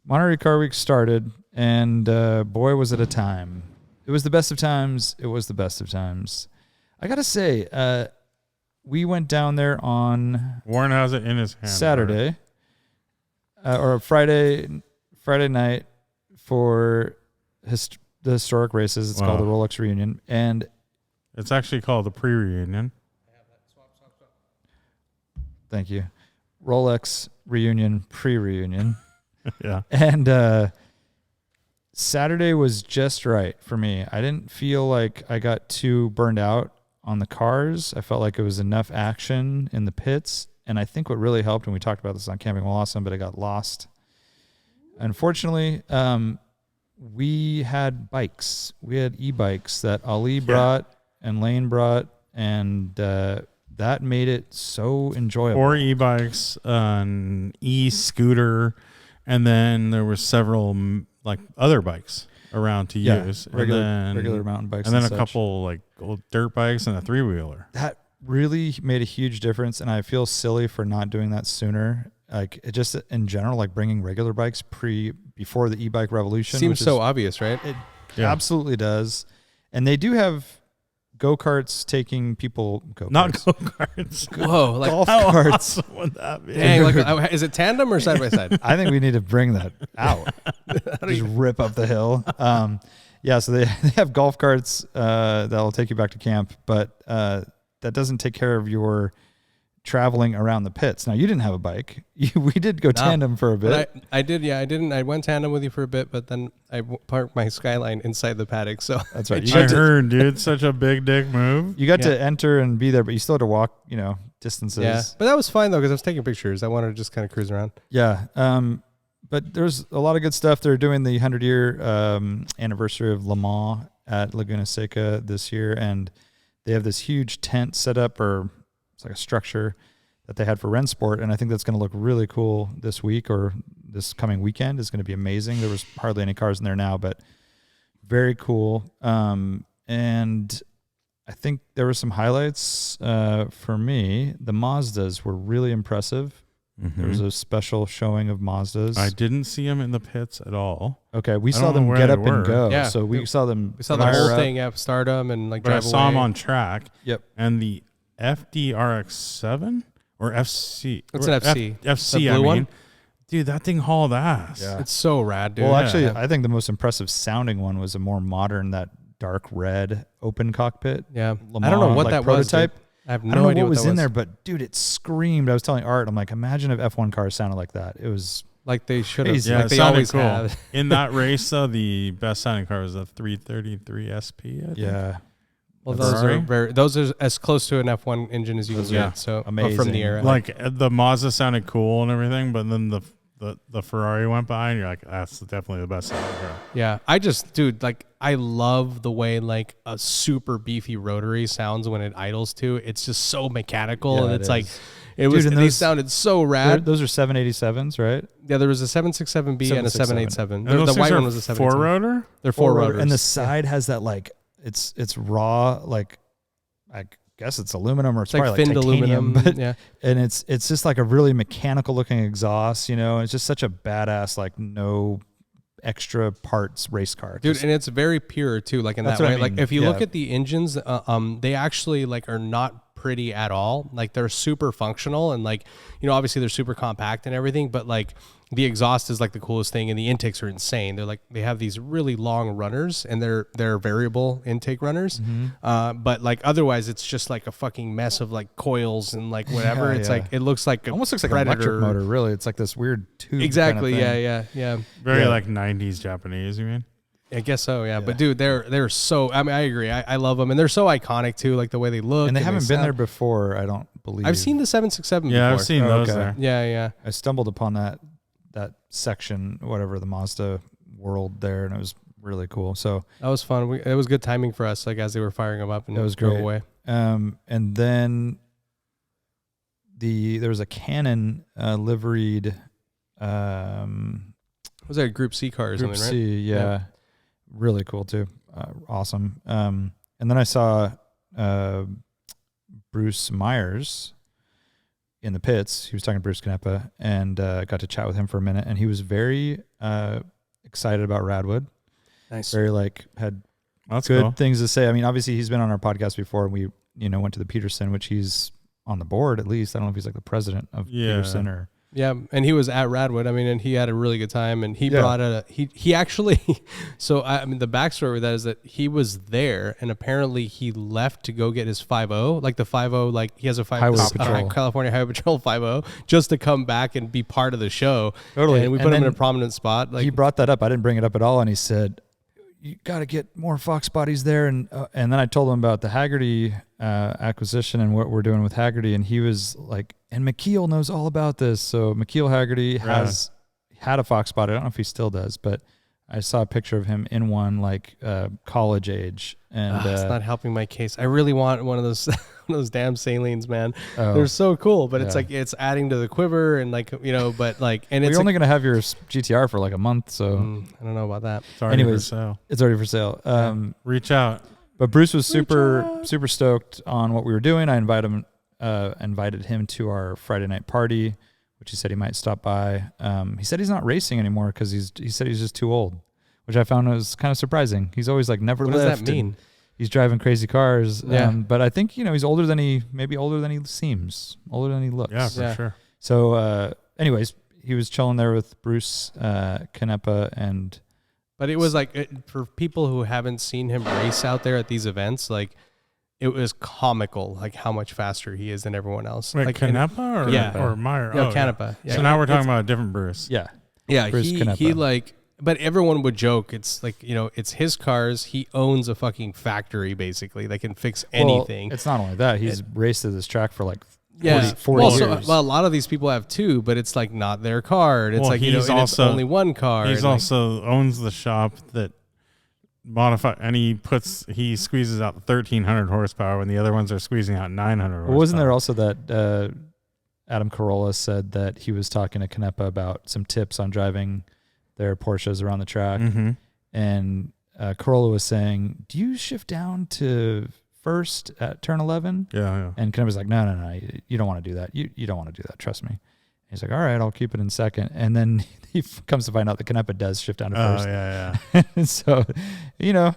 C: Monterey Car Week started, and boy, was it a time. It was the best of times. It was the best of times. I got to say, we went down there on
A: Warren has it in his hand.
C: Saturday or Friday night for the historic races. It's called the
A: Wow.
C: Rolex Reunion. And
A: It's actually called the pre-reunion.
C: thank you. Rolex Reunion, pre-reunion.
A: Yeah.
C: And Saturday was just right for me. I didn't feel like I got too burned out on the cars. I felt like it was enough action in the pits. And I think what really helped, and we talked about this on Camping While Awesome, but I got lost. Unfortunately, we had bikes. We had e-bikes that Ali brought and Lane brought, and that made it so enjoyable.
A: 4 e-bikes, an e-scooter, and then there were several like other bikes around to use.
C: regular mountain bikes.
A: And then a
C: such.
A: couple like old dirt bikes and a 3-wheeler.
C: That really made a huge difference, and I feel silly for not doing that sooner. Like it just in general, like bringing regular bikes before the e-bike revolution
B: Seems
C: which
B: so
C: is,
B: obvious, right?
C: it
A: Yeah.
C: absolutely does. And they do have go-karts taking people
A: Not
C: go-karts.
A: go-karts.
B: Whoa! Like,
C: golf
A: How
C: carts.
A: awesome would that be?
B: dang! Like, is it tandem or side by side?
C: I think we need to bring that out. Just rip up the hill. Yeah, so they have golf carts that'll take you back to camp, but that doesn't take care of your traveling around the pits. Now, you didn't have a bike. We did go tandem for a bit.
B: But I did. Yeah, I didn't. I went tandem with you for a bit, but then I parked my Skyline inside the paddock. So
C: That's right.
A: I heard, dude, such a big dick move.
C: You got to enter and be there, but you still had to walk, distances.
B: yeah, but that was fine though because I was taking pictures. I wanted to just kind of cruise around.
C: Yeah. But there's a lot of good stuff. They're doing the 100-year anniversary of Le Mans at Laguna Seca this year, and they have this huge tent set up, or it's like a structure that they had for Rennsport, and I think that's going to look really cool this week or this coming weekend. Is going to be amazing. There was hardly any cars in there now, but very cool. And I think there were some highlights for me. The Mazdas were really impressive.
A: Mm-hmm.
C: There was a special showing of Mazdas.
A: I didn't see him in the pits at all.
C: Okay, we
A: I
C: saw
A: don't know
C: them
A: where
C: get
A: they
C: up and
A: were.
C: go.
B: Yeah.
C: So we saw them.
B: We saw the
C: fire
B: whole
C: up.
B: thing, yeah, stardom and like
A: But I
B: drive
A: saw him
B: away.
A: on track.
C: Yep.
A: And the FDRX7 or FC.
B: It's
A: or
B: an FC.
A: FC,
B: The
A: I
B: blue
A: mean.
B: one?
A: Dude, that thing hauled ass.
C: Yeah.
B: It's so rad, dude.
C: Well,
A: Yeah.
C: actually, I think the most impressive sounding one was a more modern, that dark red open cockpit.
B: Yeah.
C: Le
B: I don't know
C: Mans,
B: what
C: like,
B: that
C: prototype.
B: was. Dude. I have
C: I
B: no
C: don't know
B: idea
C: what was
B: that
C: in there, but dude, it screamed. I was telling Art, I'm like, imagine if F1 cars sounded like that. It was
B: Like they should have.
C: Crazy.
A: Yeah,
B: Like
A: it
B: they
A: sounded
B: always
A: cool.
B: have.
A: In that race, though, the best sounding car was a 333 SP. I think.
C: yeah.
B: Well,
A: That's
B: those
A: right.
B: are those are as close to an F1 engine as you can
C: Those
B: get.
A: are
B: So
C: amazing.
B: from the era.
A: Like the Mazda sounded cool and everything, but then the Ferrari went by, and you're like, that's definitely the best sounding car.
B: Yeah, dude, like I love the way like a super beefy rotary sounds when it idles too. It's just so mechanical,
C: Yeah,
B: and
C: it
B: it's like
C: is.
B: it was.
C: and
B: They
C: those-
B: sounded so rad.
C: Those are 787s, right?
B: Yeah, there was a 767B and a 787.
A: And those
B: The
A: things
B: white
A: are
B: one was a 787.
A: 4-rotor?
B: They're four rotors.
C: And the side has that like it's raw, like I guess it's aluminum or it's
B: It's like
C: probably like
B: finned
C: titanium,
B: aluminum.
C: but
B: Yeah,
C: and it's just like a really mechanical looking exhaust, It's just such a badass, like no extra parts race car.
B: Dude, and it's very pure too, like in that way. Like if you look at the engines, they actually like are not pretty at all. Like they're super functional, and like, you know, obviously they're super compact and everything, but like the exhaust is like the coolest thing, and the intakes are insane. They're like, they have these really long runners, and they're variable intake runners. But like otherwise it's just like a fucking mess of like coils and like whatever. It's like, it looks like
C: almost looks like
B: Predator.
C: an electric motor, really. It's like this weird tube.
B: Exactly.
C: Kind of
B: Yeah.
A: Very like 90s Japanese, you mean?
B: I guess so, yeah. But dude, they're so. I mean, I agree. I love them, and they're so iconic too, like the way they look.
C: And they haven't been there before, I don't believe.
B: I've seen the 767.
A: Yeah,
B: before.
A: I've seen those there.
B: Yeah.
C: I stumbled upon that section, whatever, the Mazda world there, and it was really cool. So
B: that was fun. It was good timing for us, like as they were firing them up, and
C: it was
B: drove
C: great.
B: away.
C: And then there was a Canon liveried.
B: Was that a Group C car or
C: Group
B: something, right?
C: C, yeah. Really cool too. Awesome. And then I saw Bruce Myers in the pits. He was talking to Bruce Canepa, and got to chat with him for a minute, and he was very excited about Radwood.
B: Nice.
C: Very had
A: That's
C: good
A: cool.
C: things to say. I mean, obviously he's been on our podcast before, and we, went to the Peterson, which he's on the board at least. I don't know if he's like the president of Peterson or.
B: Yeah, and he was at Radwood. I mean, and he had a really good time, and he brought he actually. So I mean, the backstory with that is that he was there, and apparently he left to go get his 5.0, like the 5.0, like he has a 5.0 California Highway Patrol 5.0, just to come back and be part of the show.
C: Totally,
B: and we put him in a prominent spot. Like
C: he brought that up. I didn't bring it up at all, and he said, "You got to get more Fox bodies there." And then I told him about the Hagerty acquisition and what we're doing with Hagerty, and he was like, and McKeel knows all about this. So McKeel Hagerty has had a Fox body. I don't know if he still does, but I saw a picture of him in one, like college age. And
B: it's not helping my case. I really want one of those damn salines, man. They're so cool, but it's like it's adding to the quiver, and like, but like, and it's
C: you're only gonna have your GTR for like a month, so
B: I don't know about that.
A: It's already for sale.
C: It's already for sale.
A: Reach out.
C: But Bruce was super stoked on what we were doing. I invited him to our Friday night party, which he said he might stop by. He said he's not racing anymore because he said he's just too old, which I found was kind of surprising. He's always like never left.
B: What does that mean?
C: He's driving crazy cars.
B: Yeah.
C: But I think, he's older than he seems, older than he looks.
A: Yeah, for sure.
C: So, anyways, he was chilling there with Bruce Canepa, and.
B: But it was like, for people who haven't seen him race out there at these events, like it was comical, like how much faster he is than everyone else.
A: Wait,
B: like
A: Canepa or Meyer?
B: No, Canepa. Yeah.
A: So now we're talking about a different Bruce.
C: Yeah.
B: Yeah,
C: Bruce Canepa.
B: he like, but everyone would joke. It's like, it's his cars. He owns a fucking factory, basically. They can fix anything.
C: Well, it's not only that. He's raced at this track for like 40
B: well,
C: years.
B: So, a lot of these people have two, but it's like not their car. It's like, it's only one car.
A: He's also owns the shop that modify, and he squeezes out 1,300 horsepower when the other ones are squeezing out 900 horsepower.
C: Wasn't there also that Adam Carolla said that he was talking to Canepa about some tips on driving their Porsches around the track, and Carolla was saying, "Do you shift down to first at turn 11?"
A: Yeah.
C: And Canepa's like, no, you don't want to do that. You don't want to do that. Trust me. And he's like, all right, I'll keep it in second. And then he comes to find out that Canepa does shift down to first.
A: Oh, yeah.
C: So,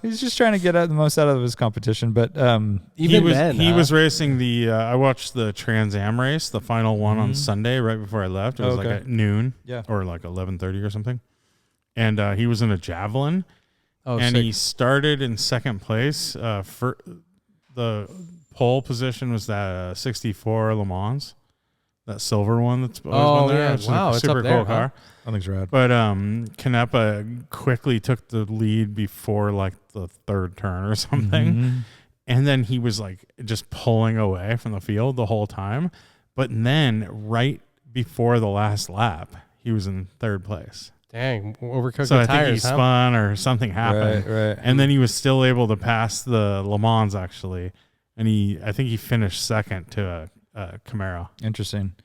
C: he's just trying to get the most out of his competition. But
A: he was racing the. I watched the Trans Am race, the final one on Sunday, right before I left. It was like at noon, or like 11:30 or something. And he was in a Javelin, and he started in second place. For the pole position was that 64 Le Mans, that silver one that's always been there.
B: Yeah.
A: It's
B: wow,
A: a super
B: it's
A: cool
B: up there,
A: car.
C: I think it's rad.
A: But Canepa quickly took the lead before like the third turn or something. And then he was like just pulling away from the field the whole time. But then right before the last lap, he was in third place.
B: Dang, overcooked
A: so
B: the
A: I
B: tires,
A: think he spun or something happened.
C: Right.
A: And then he was still able to pass the Le Mans actually. And I think he finished second to a Camaro.
C: Interesting.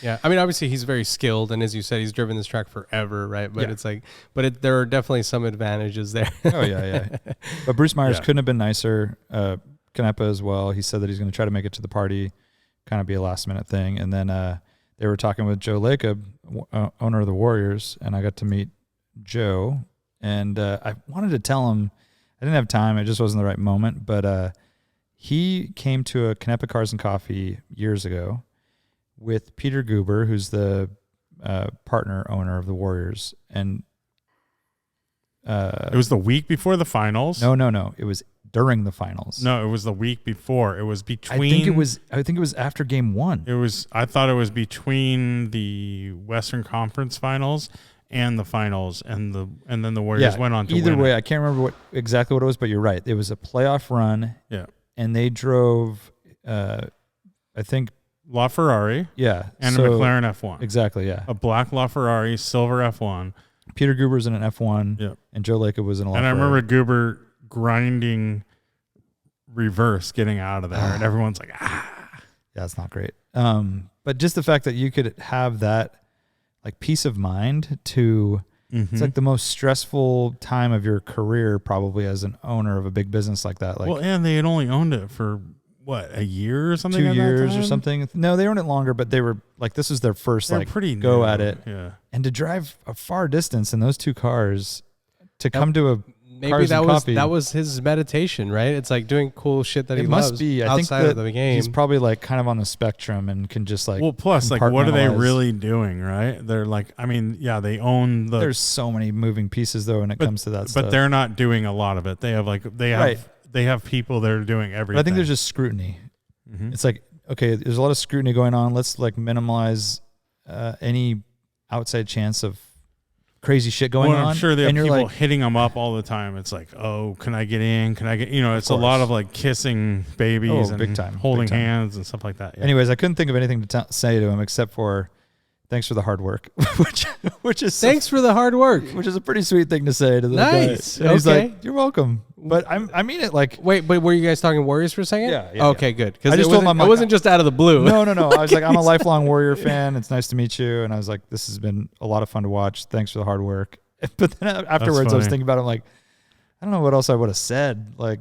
B: Yeah, I mean, obviously he's very skilled, and as you said, he's driven this track forever, right? But it's like, there are definitely some advantages there.
C: Oh yeah. But Bruce Myers couldn't have been nicer. Canepa as well. He said that he's going to try to make it to the party, kind of be a last minute thing. And then they were talking with Joe Lacob, owner of the Warriors, and I got to meet Joe And I wanted to tell him, I didn't have time. It just wasn't the right moment. But he came to a Canepa Cars and Coffee years ago with Peter Guber, who's the partner owner of the Warriors. And
A: it was the week before the finals.
C: No. It was during the finals.
A: No, it was the week before. It was between.
C: I think it was after game 1.
A: It was. I thought it was between the Western Conference Finals and the finals, and then the Warriors went on to
C: either
A: win
C: way.
A: it.
C: I can't remember exactly what it was, but you're right. It was a playoff run.
A: Yeah,
C: and they drove. I think
A: LaFerrari.
C: Yeah,
A: and a McLaren F1.
C: Exactly. Yeah,
A: a black LaFerrari, silver F1.
C: Peter Guber's in an F1.
A: Yeah,
C: and Joe Lacob was in a LaFerrari.
A: And I remember Guber grinding reverse, getting out of there, and everyone's like, ah.
C: Yeah, it's not great. But just the fact that you could have that like peace of mind to it's like the most stressful time of your career probably as an owner of a big business like that. Like,
A: well, and they had only owned it for what, a year or something?
C: 2 years or something. No, they owned it longer, but they were like, this was their first
A: They're
C: like
A: pretty
C: go
A: new.
C: at it.
A: Yeah.
C: And to drive a far distance in those two cars to come to a
B: maybe
C: Cars and Coffee.
B: that was his meditation, right? It's like doing cool shit that he
C: It
B: loves
C: must be. I think
B: outside of the game.
C: he's probably like kind of on the spectrum and can just like.
A: Well, plus, like, what are they
C: compartmentalize.
A: really doing, right? They're like, I mean, yeah, they own the.
C: There's so many moving pieces though when it comes to that stuff.
A: But they're not doing a lot of it. They have they have people that are doing everything.
C: But I think there's just scrutiny. It's like, okay, there's a lot of scrutiny going on. Let's like minimize any outside chance of crazy shit going on.
A: I'm sure they have
C: and you're
A: people
C: like,
A: hitting them up all the time. It's like, oh, can I get in? Can I get? It's a lot of like kissing babies and
C: big time,
A: holding
C: big time.
A: hands and stuff like that. Yeah.
C: Anyways, I couldn't think of anything to say to him except for thanks for the hard work, which is
B: Thanks for the hard work.
C: which is a pretty sweet thing to say to the
B: Nice.
C: guy. And he's
B: Okay.
C: like, you're welcome. But I mean it like.
B: Wait, but were you guys talking Warriors for a second?
C: Yeah,
B: Okay, good. Because
C: I just told him, I'm
B: it
C: like,
B: wasn't just out of the blue.
C: No. I was like, I'm a lifelong Warrior fan. It's nice to meet you. And I was like, this has been a lot of fun to watch. Thanks for the hard work. But then afterwards, I was
A: funny.
C: thinking about it. I'm like, I don't know what else I would have said. Like,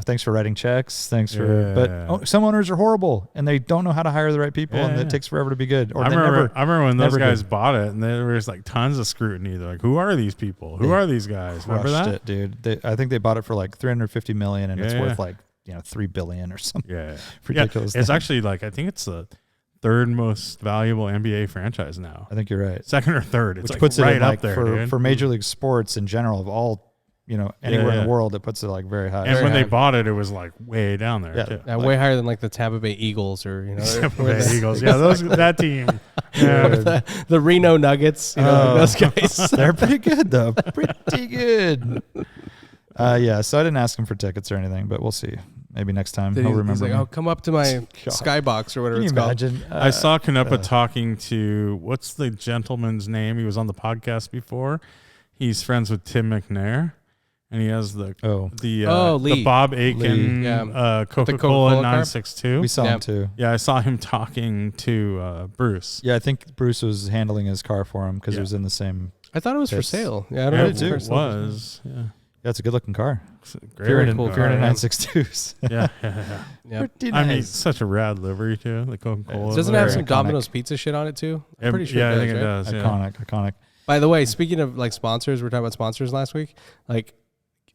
C: thanks for writing checks. Thanks for. But some owners are horrible and they don't know how to hire the right people, and it takes forever to be good. Or
A: I remember when those guys
C: did.
A: bought it, and there was like tons of scrutiny. They're like, "Who are these people? Who are these guys?" Remember
C: Crushed
A: that,
C: it, dude? I think they bought it for like $350 million, and it's
A: Yeah.
C: worth like $3 billion or something.
A: Yeah,
C: Ridiculous.
A: Yeah, it's
C: thing.
A: actually like, I think it's the third most valuable NBA franchise now.
C: I think you're right.
A: Second or third. It's
C: Which
A: like
C: puts
A: right
C: it in,
A: up
C: like,
A: there,
C: for
A: dude.
C: for Major League Sports in general of all anywhere in
A: yeah.
C: the world. It puts it like very high.
A: And when they
B: high.
A: bought it, it was like way down there.
C: Yeah.
A: too.
B: Yeah, way higher than like the Tampa Bay Eagles or
A: Tampa Bay Eagles. Yeah, that team. Yeah.
B: the Reno Nuggets. Those guys.
C: They're pretty good though. Pretty good. Yeah. So I didn't ask him for tickets or anything, but we'll see. Maybe next time he'll remember.
B: He's like,
C: me.
B: "Oh, come up to my Skybox or whatever
C: Can you
B: it's called."
C: imagine?
A: I saw Canepa talking to, what's the gentleman's name? He was on the podcast before. He's friends with Tim McNair, and he has the
B: Lee.
A: Bob Aiken
B: Yeah.
A: Coca-Cola
B: Coca-Cola car?
A: 962.
C: We saw him too.
A: Yeah, I saw him talking to Bruce.
C: Yeah, I think Bruce was handling his car for him because it was in the same.
B: I thought it was for
C: Yes.
B: sale. Yeah, I don't
A: Yeah,
B: know.
A: it
B: if it's for
A: was.
B: sale.
A: Yeah.
C: Yeah, it's a good looking car.
A: It's a
C: If
A: great
C: you're in
B: cool
C: if you're in a
B: car, yeah.
C: 962s.
A: Yeah.
B: Yeah.
C: Pretty
A: I mean,
C: nice.
A: such a rad livery too. The Coca-Cola.
B: Doesn't it have some
C: iconic.
B: Domino's pizza shit on it too? I'm pretty sure
A: Yeah,
B: it
A: I
B: does,
A: think
B: right?
A: it does. Yeah.
C: Iconic.
B: By the way, speaking of like sponsors, we're talking about sponsors last week. Like,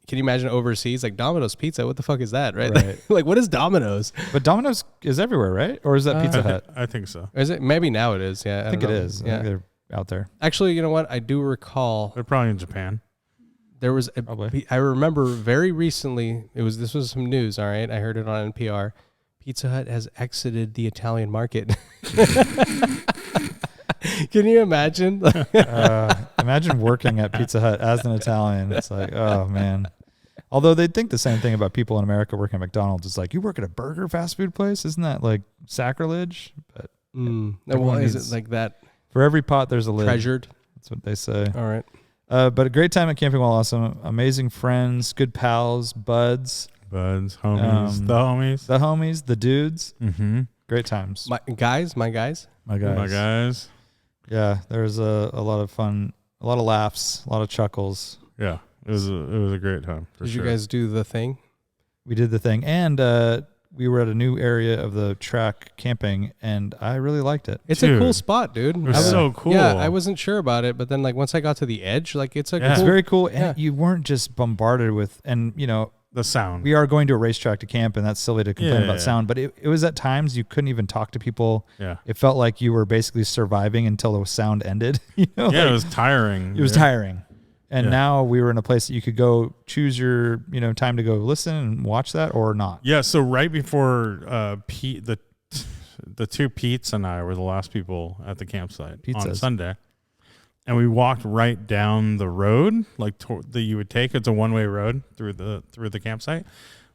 B: can you imagine overseas, like Domino's Pizza? What the fuck is that, right?
C: Right.
B: Like, what is Domino's?
C: But Domino's is everywhere, right? Or is that Pizza Hut?
A: I think so.
B: Is it? Maybe now it is. Yeah,
C: I think it
B: don't know.
C: is. I
B: Yeah.
C: think they're out there.
B: Actually, you know what? I do recall
A: They're probably in Japan.
B: there was.
C: Probably.
B: I remember very recently. This was some news. All right, I heard it on NPR. Pizza Hut has exited the Italian market. Can you imagine?
C: Imagine working at Pizza Hut as an Italian. It's like, oh man. Although they'd think the same thing about people in America working at McDonald's. It's like, you work at a burger fast food place? Isn't that like sacrilege? But
B: Well,
C: Everyone
B: is
C: needs-
B: it like that?
C: for every pot, there's a lid.
B: Treasured.
C: That's what they say.
B: All right.
C: But a great time at Camping While Awesome. Amazing friends, good pals, buds,
A: Buds, homies, the homies.
C: the homies, the dudes.
A: Mm-hmm.
C: Great times.
B: My guys.
C: My guys.
A: My guys.
C: Yeah, there was a lot of fun, a lot of laughs, a lot of chuckles.
A: Yeah, it was a great time. For
B: Did
A: sure.
B: you guys do the thing?
C: We did the thing. And we were at a new area of the track camping, and I really liked it.
B: It's a cool spot, dude.
A: It was so cool.
B: Yeah, I wasn't sure about it, but then like once I got to the edge, like it's
C: It's very cool, and you weren't just bombarded with, and
A: the sound.
C: We are going to a racetrack to camp, and that's silly to complain about sound, but it was at times you couldn't even talk to people.
A: Yeah.
C: It felt like you were basically surviving until the sound ended.
A: It was tiring.
C: It was tiring. And now we were in a place that you could go choose your, time to go listen and watch that or not.
A: Yeah. So right before Pete, the two Petes and I were the last people at the campsite on Sunday, and we walked right down the road, like that you would take. It's a one-way road through the campsite,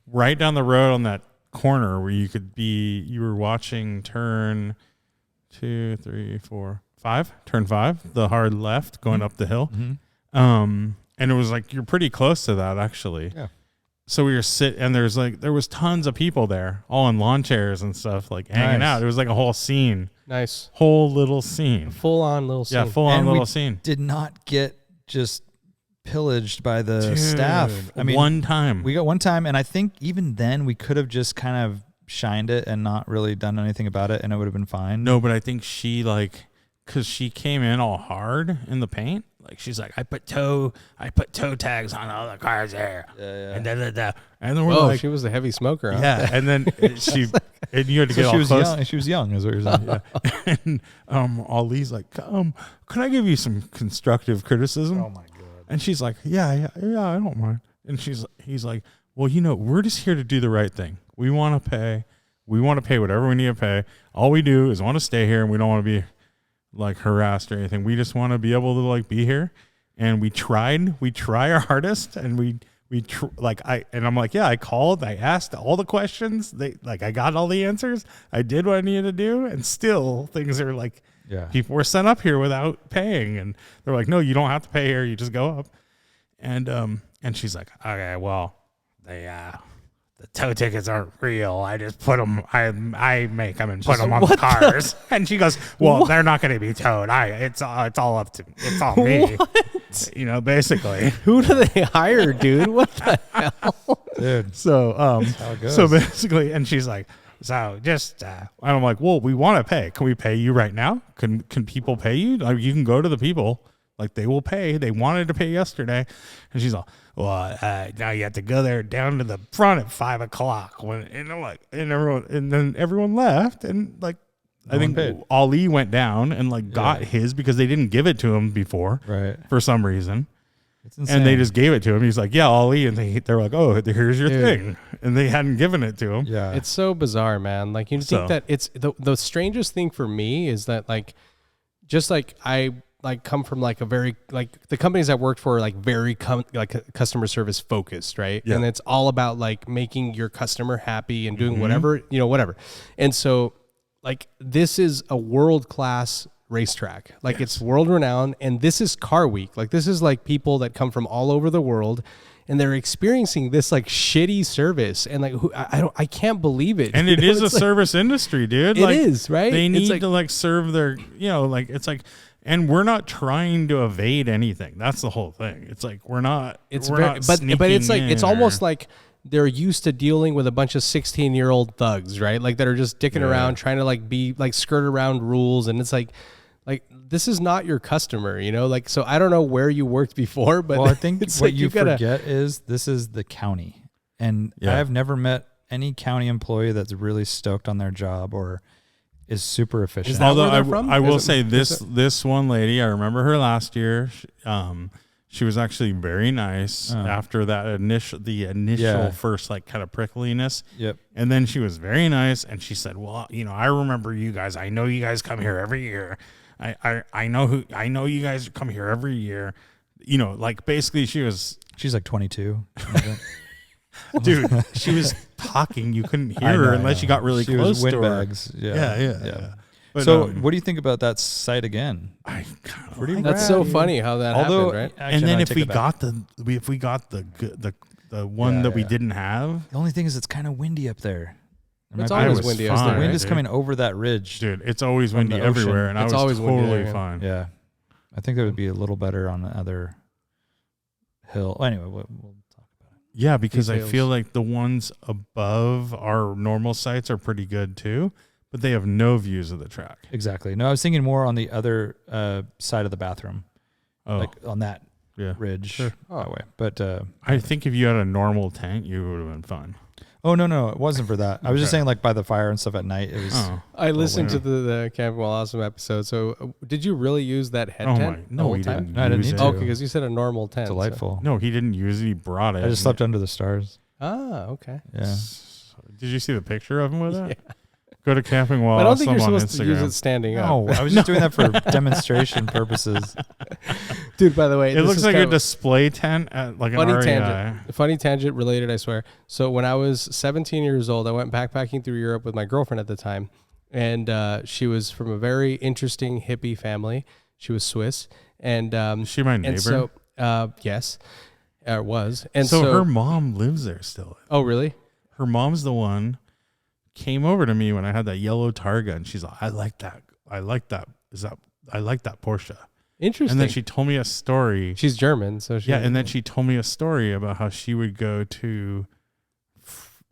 A: right down the road on that corner where you were watching turn 2, 3, 4, 5, turn 5, the hard left going up the hill.
C: Mm-hmm.
A: And it was like, you're pretty close to that actually.
C: Yeah.
A: So we were and there was tons of people there, all in lawn chairs and stuff, like hanging out. It was like a whole scene.
B: Nice.
A: Whole little scene.
B: Full on little scene.
A: Yeah, full on little scene.
C: Did not get just pillaged by the staff. I mean,
A: one time.
C: We got one time, and I think even then we could have just kind of shined it and not really done anything about it, and it would have been fine.
A: No, but I think she because she came in all hard in the paint. Like she's like, I put toe tags on all the cars there, and and then we're like,
B: she was a heavy smoker. Huh?
A: Yeah, and then and you had to get all
C: she was
A: close.
C: Young, she was young, is what you're saying.
A: And Ali's like, can I give you some constructive criticism?
C: Oh my god!
A: And she's like, yeah, I don't mind. And he's like, well, we're just here to do the right thing. We want to pay whatever we need to pay. All we do is want to stay here, and we don't want to be like harassed or anything. We just want to be able to like be here, and we try our hardest, and I'm like, yeah, I called, I asked all the questions, I got all the answers, I did what I needed to do, and still things are like, people were sent up here without paying, and they're like, no, you don't have to pay here, you just go up. And she's like, okay, well, the tow tickets aren't real. I just put them. I make them and put them on the cars. And she goes, "Well, they're not going to be towed. It's all up to. It's all me.
B: What?
A: Basically.
B: Who do they hire, dude? What the hell,
C: dude?
A: So basically, and she's like, so just. And I'm like, well, we want to pay. Can we pay you right now? Can people pay you? Like, you can go to the people. Like, they will pay. They wanted to pay yesterday, and she's all, well, now you have to go there down to the front at 5:00. And I'm like, and then everyone left, and like, I think Ali went down and like got his because they didn't give it to him before,
C: right?
A: For some reason,
C: it's insane.
A: And they just gave it to him. He's like, yeah, Ali, and they're like, oh, here's your thing, and they hadn't given it to him.
C: Yeah,
B: it's so bizarre, man. Like you think that it's the strangest thing for me is that like, just like I. Like come from like a very like the companies I worked for are like very customer service focused, right? Yeah. And it's all about like making your customer happy and doing whatever. And so like this is a world-class racetrack. Like it's world renowned, and this is Car Week. Like this is like people that come from all over the world, and they're experiencing this like shitty service, and like I can't believe it.
A: And it is a service industry, dude.
B: It is, right?
A: They need to like serve their, like it's like. And we're not trying to evade anything. That's the whole thing. It's like we're not. But
B: it's like it's almost like they're used to dealing with a bunch of 16-year-old thugs, right? Like that are just dicking around, trying to like be like skirt around rules, and it's like this is not your customer, Like so, I don't know where you worked before, but
C: I think what like you forget is this is the county, and I've never met any county employee that's really stoked on their job or is super efficient.
A: Although I will say this one lady, I remember her last year. She was actually very nice after that initial first like kind of prickliness.
C: Yep.
A: And then she was very nice, and she said, "Well, I remember you guys. I know you guys come here every year. I know you guys come here every year. Like basically she's
C: like 22."
A: Dude, she was talking. You couldn't hear her unless you got really close to her.
C: Windbags.
A: Yeah.
C: But, so, what do you think about that site again?
B: That's so funny how that happened, right?
A: And then if we got the one that we didn't have,
C: the only thing is it's kind of windy up there.
B: It's always windy.
C: The wind is coming over that ridge,
A: dude. It's always windy everywhere, and I was totally fine.
C: Yeah, I think that would be a little better on the other hill. Anyway, we'll talk about it.
A: Yeah, because
B: details.
A: I feel like the ones above our normal sites are pretty good too, but they have no views of the track.
C: Exactly. No, I was thinking more on the other side of the bathroom,
A: Oh,
C: on that
A: yeah.
C: ridge
A: Sure.
C: that way. But
A: I think if you had a normal tent, you would have been fine.
C: oh no, it wasn't for that. I was just
A: Okay.
C: saying like by the fire and stuff at night. It was.
A: Oh,
B: I listened to
A: wow.
B: the Camping While Awesome episode. So did you really use that head
A: Oh
B: tent?
A: my!
B: the
A: No,
B: whole
A: he
B: time?
A: didn't.
C: No, I didn't
A: use
C: need
A: it.
C: to.
B: Okay, because you said a normal tent. so-
C: Delightful.
A: No, he didn't use it. He brought it.
C: I just slept under the stars.
B: Ah, okay.
C: Yeah.
A: Did you see the picture of him with it?
B: Yeah.
A: Go to Camping While
B: I don't
A: Awesome
B: think you're
A: on
B: supposed to use
A: Instagram.
B: it standing up.
C: No, I was just doing that for demonstration purposes.
B: Dude, by the way,
A: It
B: this
A: looks
B: is
A: like
B: kind
A: a
B: of
A: display tent at like an
B: funny
A: REI.
B: tangent. Funny tangent related, I swear. So when I was 17 years old, I went backpacking through Europe with my girlfriend at the time. And she was from a very interesting hippie family. She was Swiss. And
A: Is she my neighbor?
B: and so yes, was. And
A: so
B: so
A: her mom lives there still.
B: Oh, really?
A: Her mom's the one came over to me when I had that yellow Targa, and she's like, I like that. I like that Porsche.
B: Interesting.
A: And then she told me a story.
B: She's German, so she
A: Yeah, and then she told me a story about how she would go to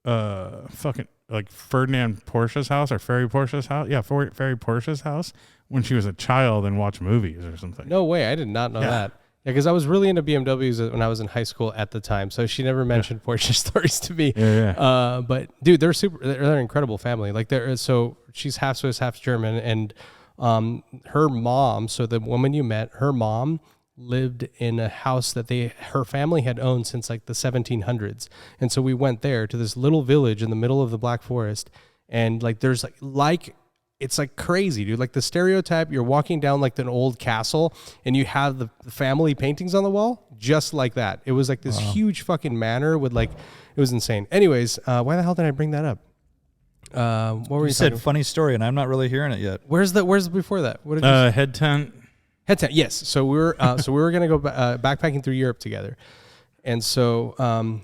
A: fucking like Ferdinand Porsche's house or Ferry Porsche's house. Yeah, Ferry Porsche's house when she was a child and watch movies or something.
B: No way, I did not know
A: Yeah.
B: that. Yeah, because I was really into BMWs when I was in high school at the time, so she never mentioned Porsche stories to me.
A: Yeah.
B: But dude, they're an incredible family. Like so she's half Swiss, half German, and her mom. So the woman you met, her mom lived in a house that her family had owned since like the 1700s, and so we went there to this little village in the middle of the Black Forest, and like there's like it's like crazy, dude. Like the stereotype, you're walking down like an old castle and you have the family paintings on the wall, just like that. It was like this huge fucking manor with like, it was insane. Anyways, why the hell did I bring that up? What were
C: You
B: you
C: said
B: talking?
C: funny story, and I'm not really hearing it yet.
B: Where's before that? What did you say?
A: Head tent.
B: Head tent. Yes. So we were gonna go backpacking through Europe together, and so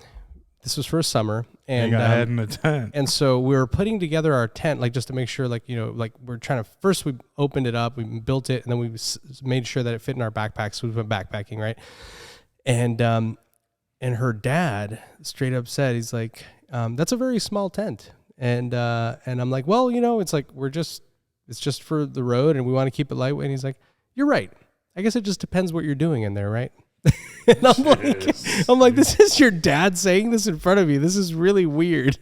B: this was for a summer,
A: And
B: and
A: got head in a tent.
B: and so we were putting together our tent, like just to make sure, like, you know, like we're trying to, first we opened it up, we built it, and then we made sure that it fit in our backpacks. So we went backpacking, right? And her dad straight up said, he's like, that's a very small tent. And I'm like, well, you know, it's like, it's just for the road and we want to keep it lightweight. And he's like, you're right. I guess it just depends what you're doing in there, right? And I'm like, this is your dad saying this in front of me. This is really weird.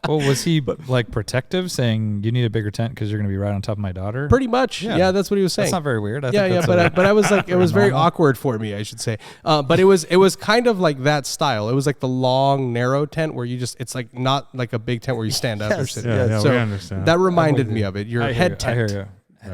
C: Well, was he like protective, saying you need a bigger tent because you're going to be right on top of my daughter?
B: Pretty much.
C: Yeah.
B: Yeah, that's what he was saying.
C: That's not very weird. I
B: Yeah,
C: think
B: yeah,
C: that's
B: but I was like, it was very
C: normal.
B: awkward for me, I should say. But it was kind of like that style. It was like the long, narrow tent where it's like not like a big tent where you stand up or
C: Yes,
B: sit.
A: Yeah, yeah,
B: So
A: we understand.
B: that reminded
C: with
B: me
C: you.
B: of it. Your
C: I hear
B: head
C: you,
B: tent.
C: I hear you.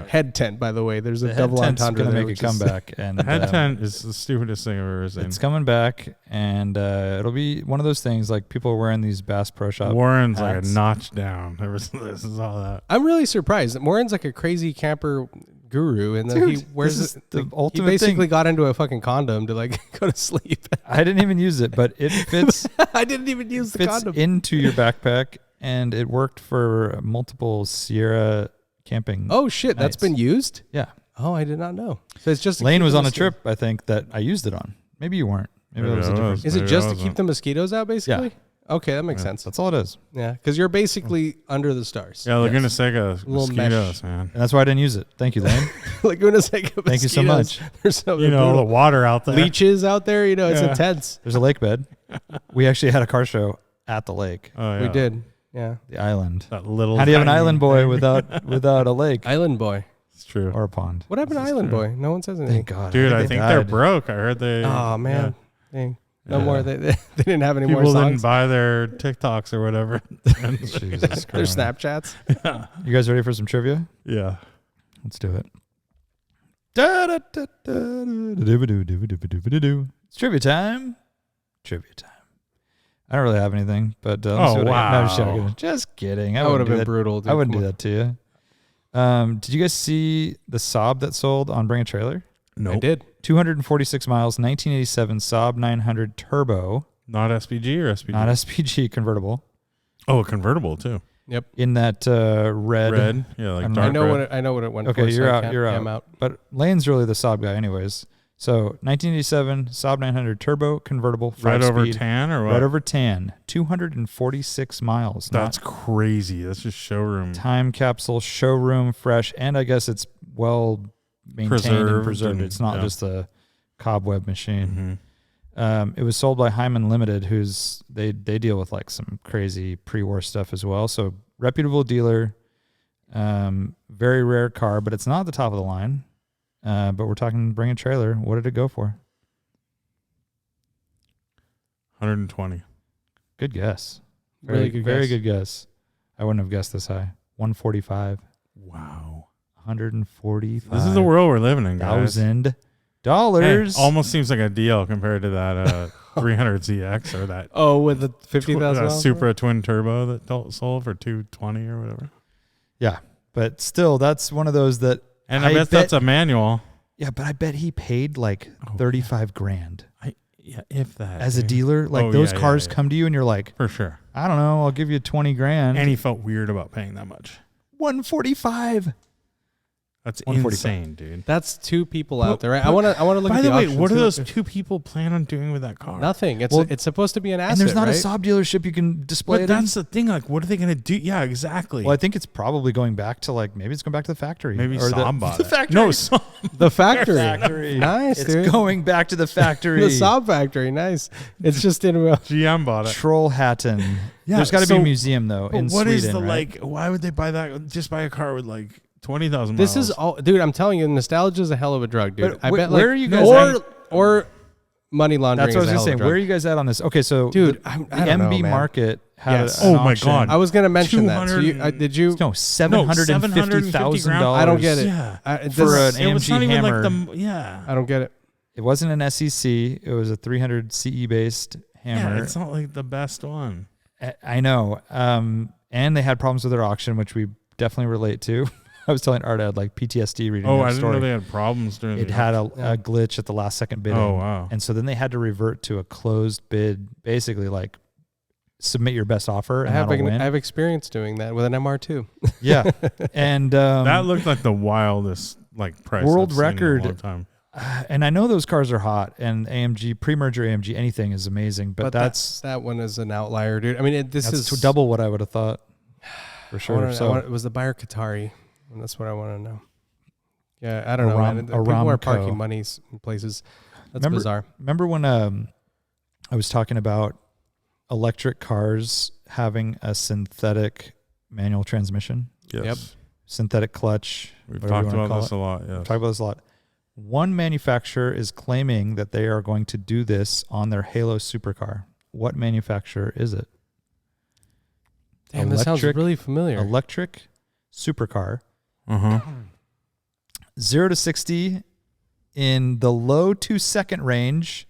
B: Head tent, by the way. There's a
C: The head
B: double
C: tent's
B: entendre
C: going to
B: there,
C: make a
B: which is-
C: comeback, and
A: The head tent is the stupidest thing I've ever seen.
C: it's coming back, and it'll be one of those things like people are wearing these Bass Pro Shop.
A: Warren's like
C: hats.
A: a notch down. This is all that.
B: I'm really surprised. Morin's like a crazy camper guru, and then
C: Dude,
B: he wears
C: this is
B: it.
C: the
B: He
C: ultimate
B: basically
C: thing.
B: got into a fucking condom to like go to sleep.
C: I didn't even use it, but it fits
B: I didn't even use the
C: fits
B: condom.
C: into your backpack, and it worked for multiple Sierra camping.
B: Oh shit, that's
C: nights.
B: been used?
C: Yeah.
B: Oh, I did not know. So it's just to
C: Lane
B: keep
C: was
B: the
C: on a
B: mosquitoes-
C: trip, I think, that I used it on. Maybe you weren't. Maybe that
A: Maybe
C: was a
A: I
C: different.
A: was.
B: Is it
A: Maybe
B: just
A: I
B: to keep
A: wasn't.
B: the mosquitoes out, basically? Okay, that makes sense.
C: That's all it is.
B: Yeah, because you're basically under the stars.
A: Yeah, Laguna
C: Yes.
A: Seca
B: Little
A: mosquitoes,
B: mesh.
A: man.
C: And that's why I didn't use it. Thank you, Lane.
B: Laguna Seca
C: Thank you so
B: mosquitoes.
C: much.
B: There's some
A: You know, the water out there.
B: leeches out there. You know, it's
A: Yeah.
B: intense.
C: There's a lake bed. We actually had a car show at the lake,
A: Oh, yeah.
B: We did. Yeah.
C: the island.
A: That little.
C: How do you have an
A: tiny
C: island boy
A: thing.
C: without a lake
B: Island Boy.
A: It's true.
C: or a pond?
B: What happened to
A: This is
B: Island
A: true.
B: Boy? No one says anything.
C: Thank God,
A: Dude, I
C: they
A: think they're
C: died.
A: broke. I heard they.
B: Oh man. Dang. No
A: Yeah.
B: more. They didn't have any
A: People
B: more
A: didn't
B: songs.
A: buy their TikToks or whatever.
C: Jesus
B: Their
C: Christ.
B: Snapchats.
C: You guys ready for some trivia?
A: Yeah.
C: Let's do it. It's trivia time. Trivia time. I don't really have anything, but let's see
A: Oh,
C: what I got. No, I'm just
A: wow.
C: joking. Just kidding.
B: That would
C: wouldn't
B: have
C: do
B: been brutal. Dude.
C: I wouldn't
B: Come
C: do
B: on.
C: that to you. Did you guys see the Saab that sold on Bring a Trailer?
A: Nope.
B: I did.
C: 246 miles, 1987 Saab 900 Turbo,
A: Not SPG or SPG?
C: not SPG convertible,
A: Oh, a convertible too.
B: Yep.
C: in that red.
A: Red. Yeah, like
C: I'm
A: dark
B: I know
A: red.
B: what it went
C: Okay,
B: for. so
C: you're
B: I
C: out.
B: can't-
C: You're
B: yeah,
C: out.
B: I'm out.
C: But Lane's really the Saab guy, anyways. So 1987 Saab 900 turbo convertible,
A: Red over
C: 5-speed,
A: tan or what?
C: red over tan, 246 miles.
A: That's crazy. That's just showroom.
C: Time capsule, showroom, fresh, and I guess it's well maintained and preserved. It's not just a cobweb machine. It was sold by Hyman Limited, who's they deal with like some crazy pre-war stuff as well. So reputable dealer, very rare car, but it's not the top of the line. But we're talking bring a trailer. What did it go for?
A: 120.
C: Good guess.
B: Really good
C: very
B: guess.
C: good guess. I wouldn't have guessed this high. 145.
A: Wow.
C: 145.
A: This is the world we're living in, guys.
C: $1,000.
A: Hey, almost seems like a deal compared to that 300ZX or that.
B: Oh, with the 50,000
A: Supra twin turbo that sold for 220 or whatever.
C: Yeah, but still, that's one of those that.
A: And I bet that's a manual.
C: Yeah, but I bet he paid like 35 grand.
A: Yeah, if that.
C: As a dealer, like those cars come to you and you're like,
A: for sure.
C: I don't know, I'll give you 20 grand.
A: And he felt weird about paying that much.
C: 145.
A: That's insane, dude.
B: That's two people out there, right? I want to look at
A: By
B: the
A: the way,
B: options.
A: what do those two people plan on doing with that car?
B: Nothing. It's supposed to be an asset,
C: and there's not
B: right?
C: a Saab dealership you can display it
A: that's
C: in.
A: the thing. Like, what are they going to do? Yeah, exactly.
C: Well, I think it's probably going back to maybe it's going back to the factory.
A: Maybe
C: or
A: Saab bought
C: the
A: it.
C: factory.
A: No, Saab.
B: The factory. Nice,
C: It's
B: dude.
C: going back to the factory.
B: The Saab factory. Nice. It's just in
A: GM bought it.
C: Trollhättan.
A: Yeah,
C: There's got to be a museum though in
A: what
C: Sweden.
A: is the
C: right?
A: why would they buy that? Just buy a car with 20,000 miles.
B: This is all, dude. I'm telling you, nostalgia is a hell of a drug, dude.
C: But
B: I bet.
C: where are you guys
B: or money laundering.
C: That's what I was
B: is a
C: going to
B: hell
C: say.
B: of a drug.
C: Where are you guys at on this? Okay, so
B: dude,
C: the
B: I don't know,
C: MB
B: man.
C: market had
B: Yes.
C: an
A: Oh my
C: auction.
A: God.
B: I was going to mention that. So
A: 200
B: did you?
C: No, $750,000.
B: I don't get it.
C: for an
A: It was not
C: AMG
A: even
C: Hammer.
B: I don't get it.
C: It wasn't an SEC. It was a 300 CE based Hammer.
A: Yeah, it's not like the best one.
C: I know. And they had problems with their auction, which we definitely relate to. I was telling Art I had PTSD reading that
A: I didn't
C: story.
A: know they had problems during
C: It
A: the
C: had a glitch at the last second bidding.
A: Oh, wow.
C: And so then they had to revert to a closed bid, basically submit your best offer and that'll win.
B: I have experience doing that with an MR2.
C: Yeah. And
A: that looked like the wildest price
C: world
A: I've seen
C: record.
A: in a long time.
C: And I know those cars are hot, and AMG, pre-merger AMG, anything is amazing, but
B: that one is an outlier, dude. I mean, this is
C: double what I would have thought, for sure.
B: It was the buyer Qatari, and that's what I want to know. Yeah, I don't know, man. People are parking monies in places. That's bizarre.
C: Remember when I was talking about electric cars having a synthetic manual transmission?
A: Yes.
B: Yep.
C: Synthetic clutch.
A: We've talked about this a lot. Yes.
C: We've talked about this a lot. One manufacturer is claiming that they are going to do this on their Halo supercar. What manufacturer is it?
B: Damn, this sounds really familiar.
C: Electric supercar. 0 to 60 in the low 2-second range,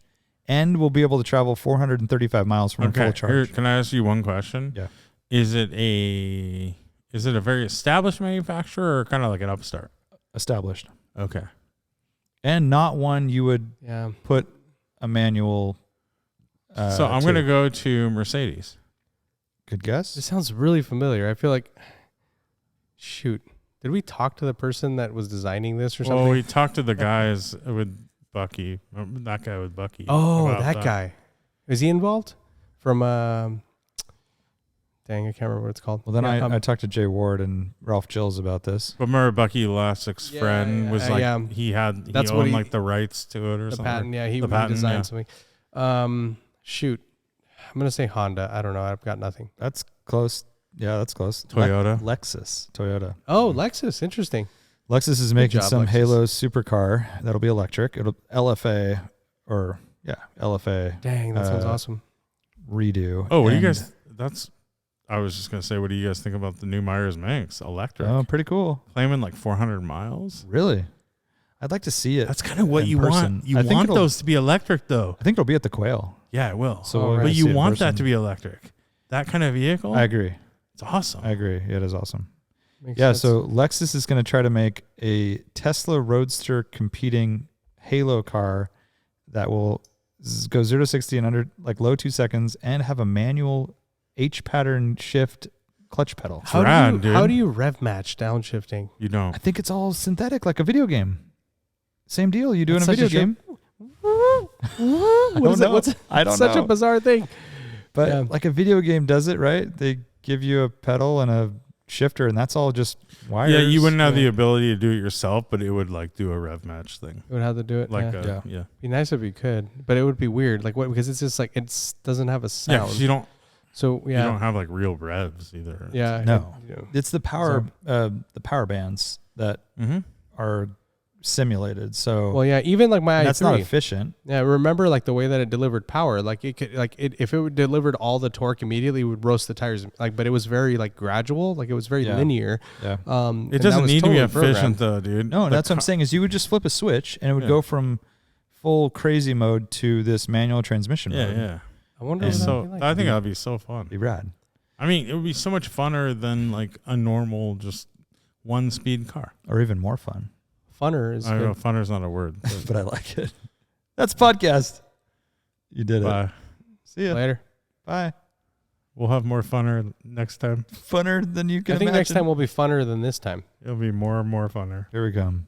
C: and will be able to travel 435 miles from a full charge.
A: Here, can I ask you one question?
C: Yeah.
A: Is it a very established manufacturer or kind of like an upstart?
C: Established.
A: Okay.
C: And not one you would put a manual.
A: So I'm going to go to Mercedes.
C: Good guess.
B: This sounds really familiar. I feel like, shoot, did we talk to the person that was designing this or something?
A: Well, we talked to the guys with Bucky. That guy with Bucky.
B: Oh, that guy. Is he involved? From, dang, I can't remember what it's called.
C: Well, then I talked to Jay Ward and Ralph Gills about this.
A: But remember, Bucky Lassek's friend was he owned the rights to it or
B: the
A: something.
B: Patent, yeah, he designed something. Shoot, I'm gonna say Honda. I don't know. I've got nothing.
C: That's close. Yeah, that's close.
A: Toyota.
C: Toyota.
B: Oh, Lexus. Interesting.
C: Lexus is making some
B: Lexus.
C: Halo supercar that'll be electric. It'll LFA.
B: Dang, that sounds awesome.
C: Redo.
A: Oh, what do you guys? I was just gonna say, what do you guys think about the new Myers-Manx electric?
C: Oh, pretty cool.
A: Claiming 400 miles.
C: Really? I'd like to see it.
A: That's kind of what you
C: person.
A: want. You want those to be electric, though.
C: I think it'll be at the Quail.
A: Yeah, it will.
C: So,
A: but you want that to be electric. That kind of vehicle.
C: I agree.
A: It's awesome.
C: I agree. It is awesome.
B: Makes
C: Yeah.
B: sense.
C: So Lexus is going to try to make a Tesla Roadster competing Halo car that will go 0 to 60 in under low 2 seconds and have a manual H pattern shift clutch pedal.
B: How do you rev match downshifting?
A: You don't.
C: I think it's all synthetic, like a video game. Same deal you do in a video game. I don't
B: such
C: know.
B: a bizarre thing.
C: But like a video game does it, right? They give you a pedal and a shifter, and that's all just wires.
A: Yeah, you wouldn't have the ability to do it yourself, but it would like do a rev match thing.
B: You would have to do it.
A: Like,
B: yeah. Be nice if you could, but it would be weird. Like what? Because it's just like it doesn't have a sound.
A: Yeah, 'cause you don't.
B: So
A: you don't have like real revs either.
B: Yeah,
C: no. It's the power bands that are simulated. So
B: well, yeah, even like my i3,
C: that's not efficient.
B: Yeah, remember like the way that it delivered power, like it could if it delivered all the torque immediately, it would roast the tires. Like, but it was very like gradual, like it was very linear.
C: Yeah.
A: It doesn't need to be efficient though, dude.
C: No, that's what I'm saying is you would just flip a switch and it would go from full crazy mode to this manual transmission mode.
A: Yeah.
B: I wonder.
A: I think that'd be so fun.
C: It'd be rad.
A: I mean, it would be so much funner than like a normal just 1-speed car,
C: or even more fun.
B: Funner is.
A: I don't know. Funner's not a word,
C: but I like it. That's podcast. You did
A: Bye.
C: it. See ya
B: later.
C: Bye.
A: We'll have more funner next time.
C: Funner than you can.
B: I think
C: imagine.
B: next time will be funner than this time.
A: It'll be more and more funner.
C: Here we come.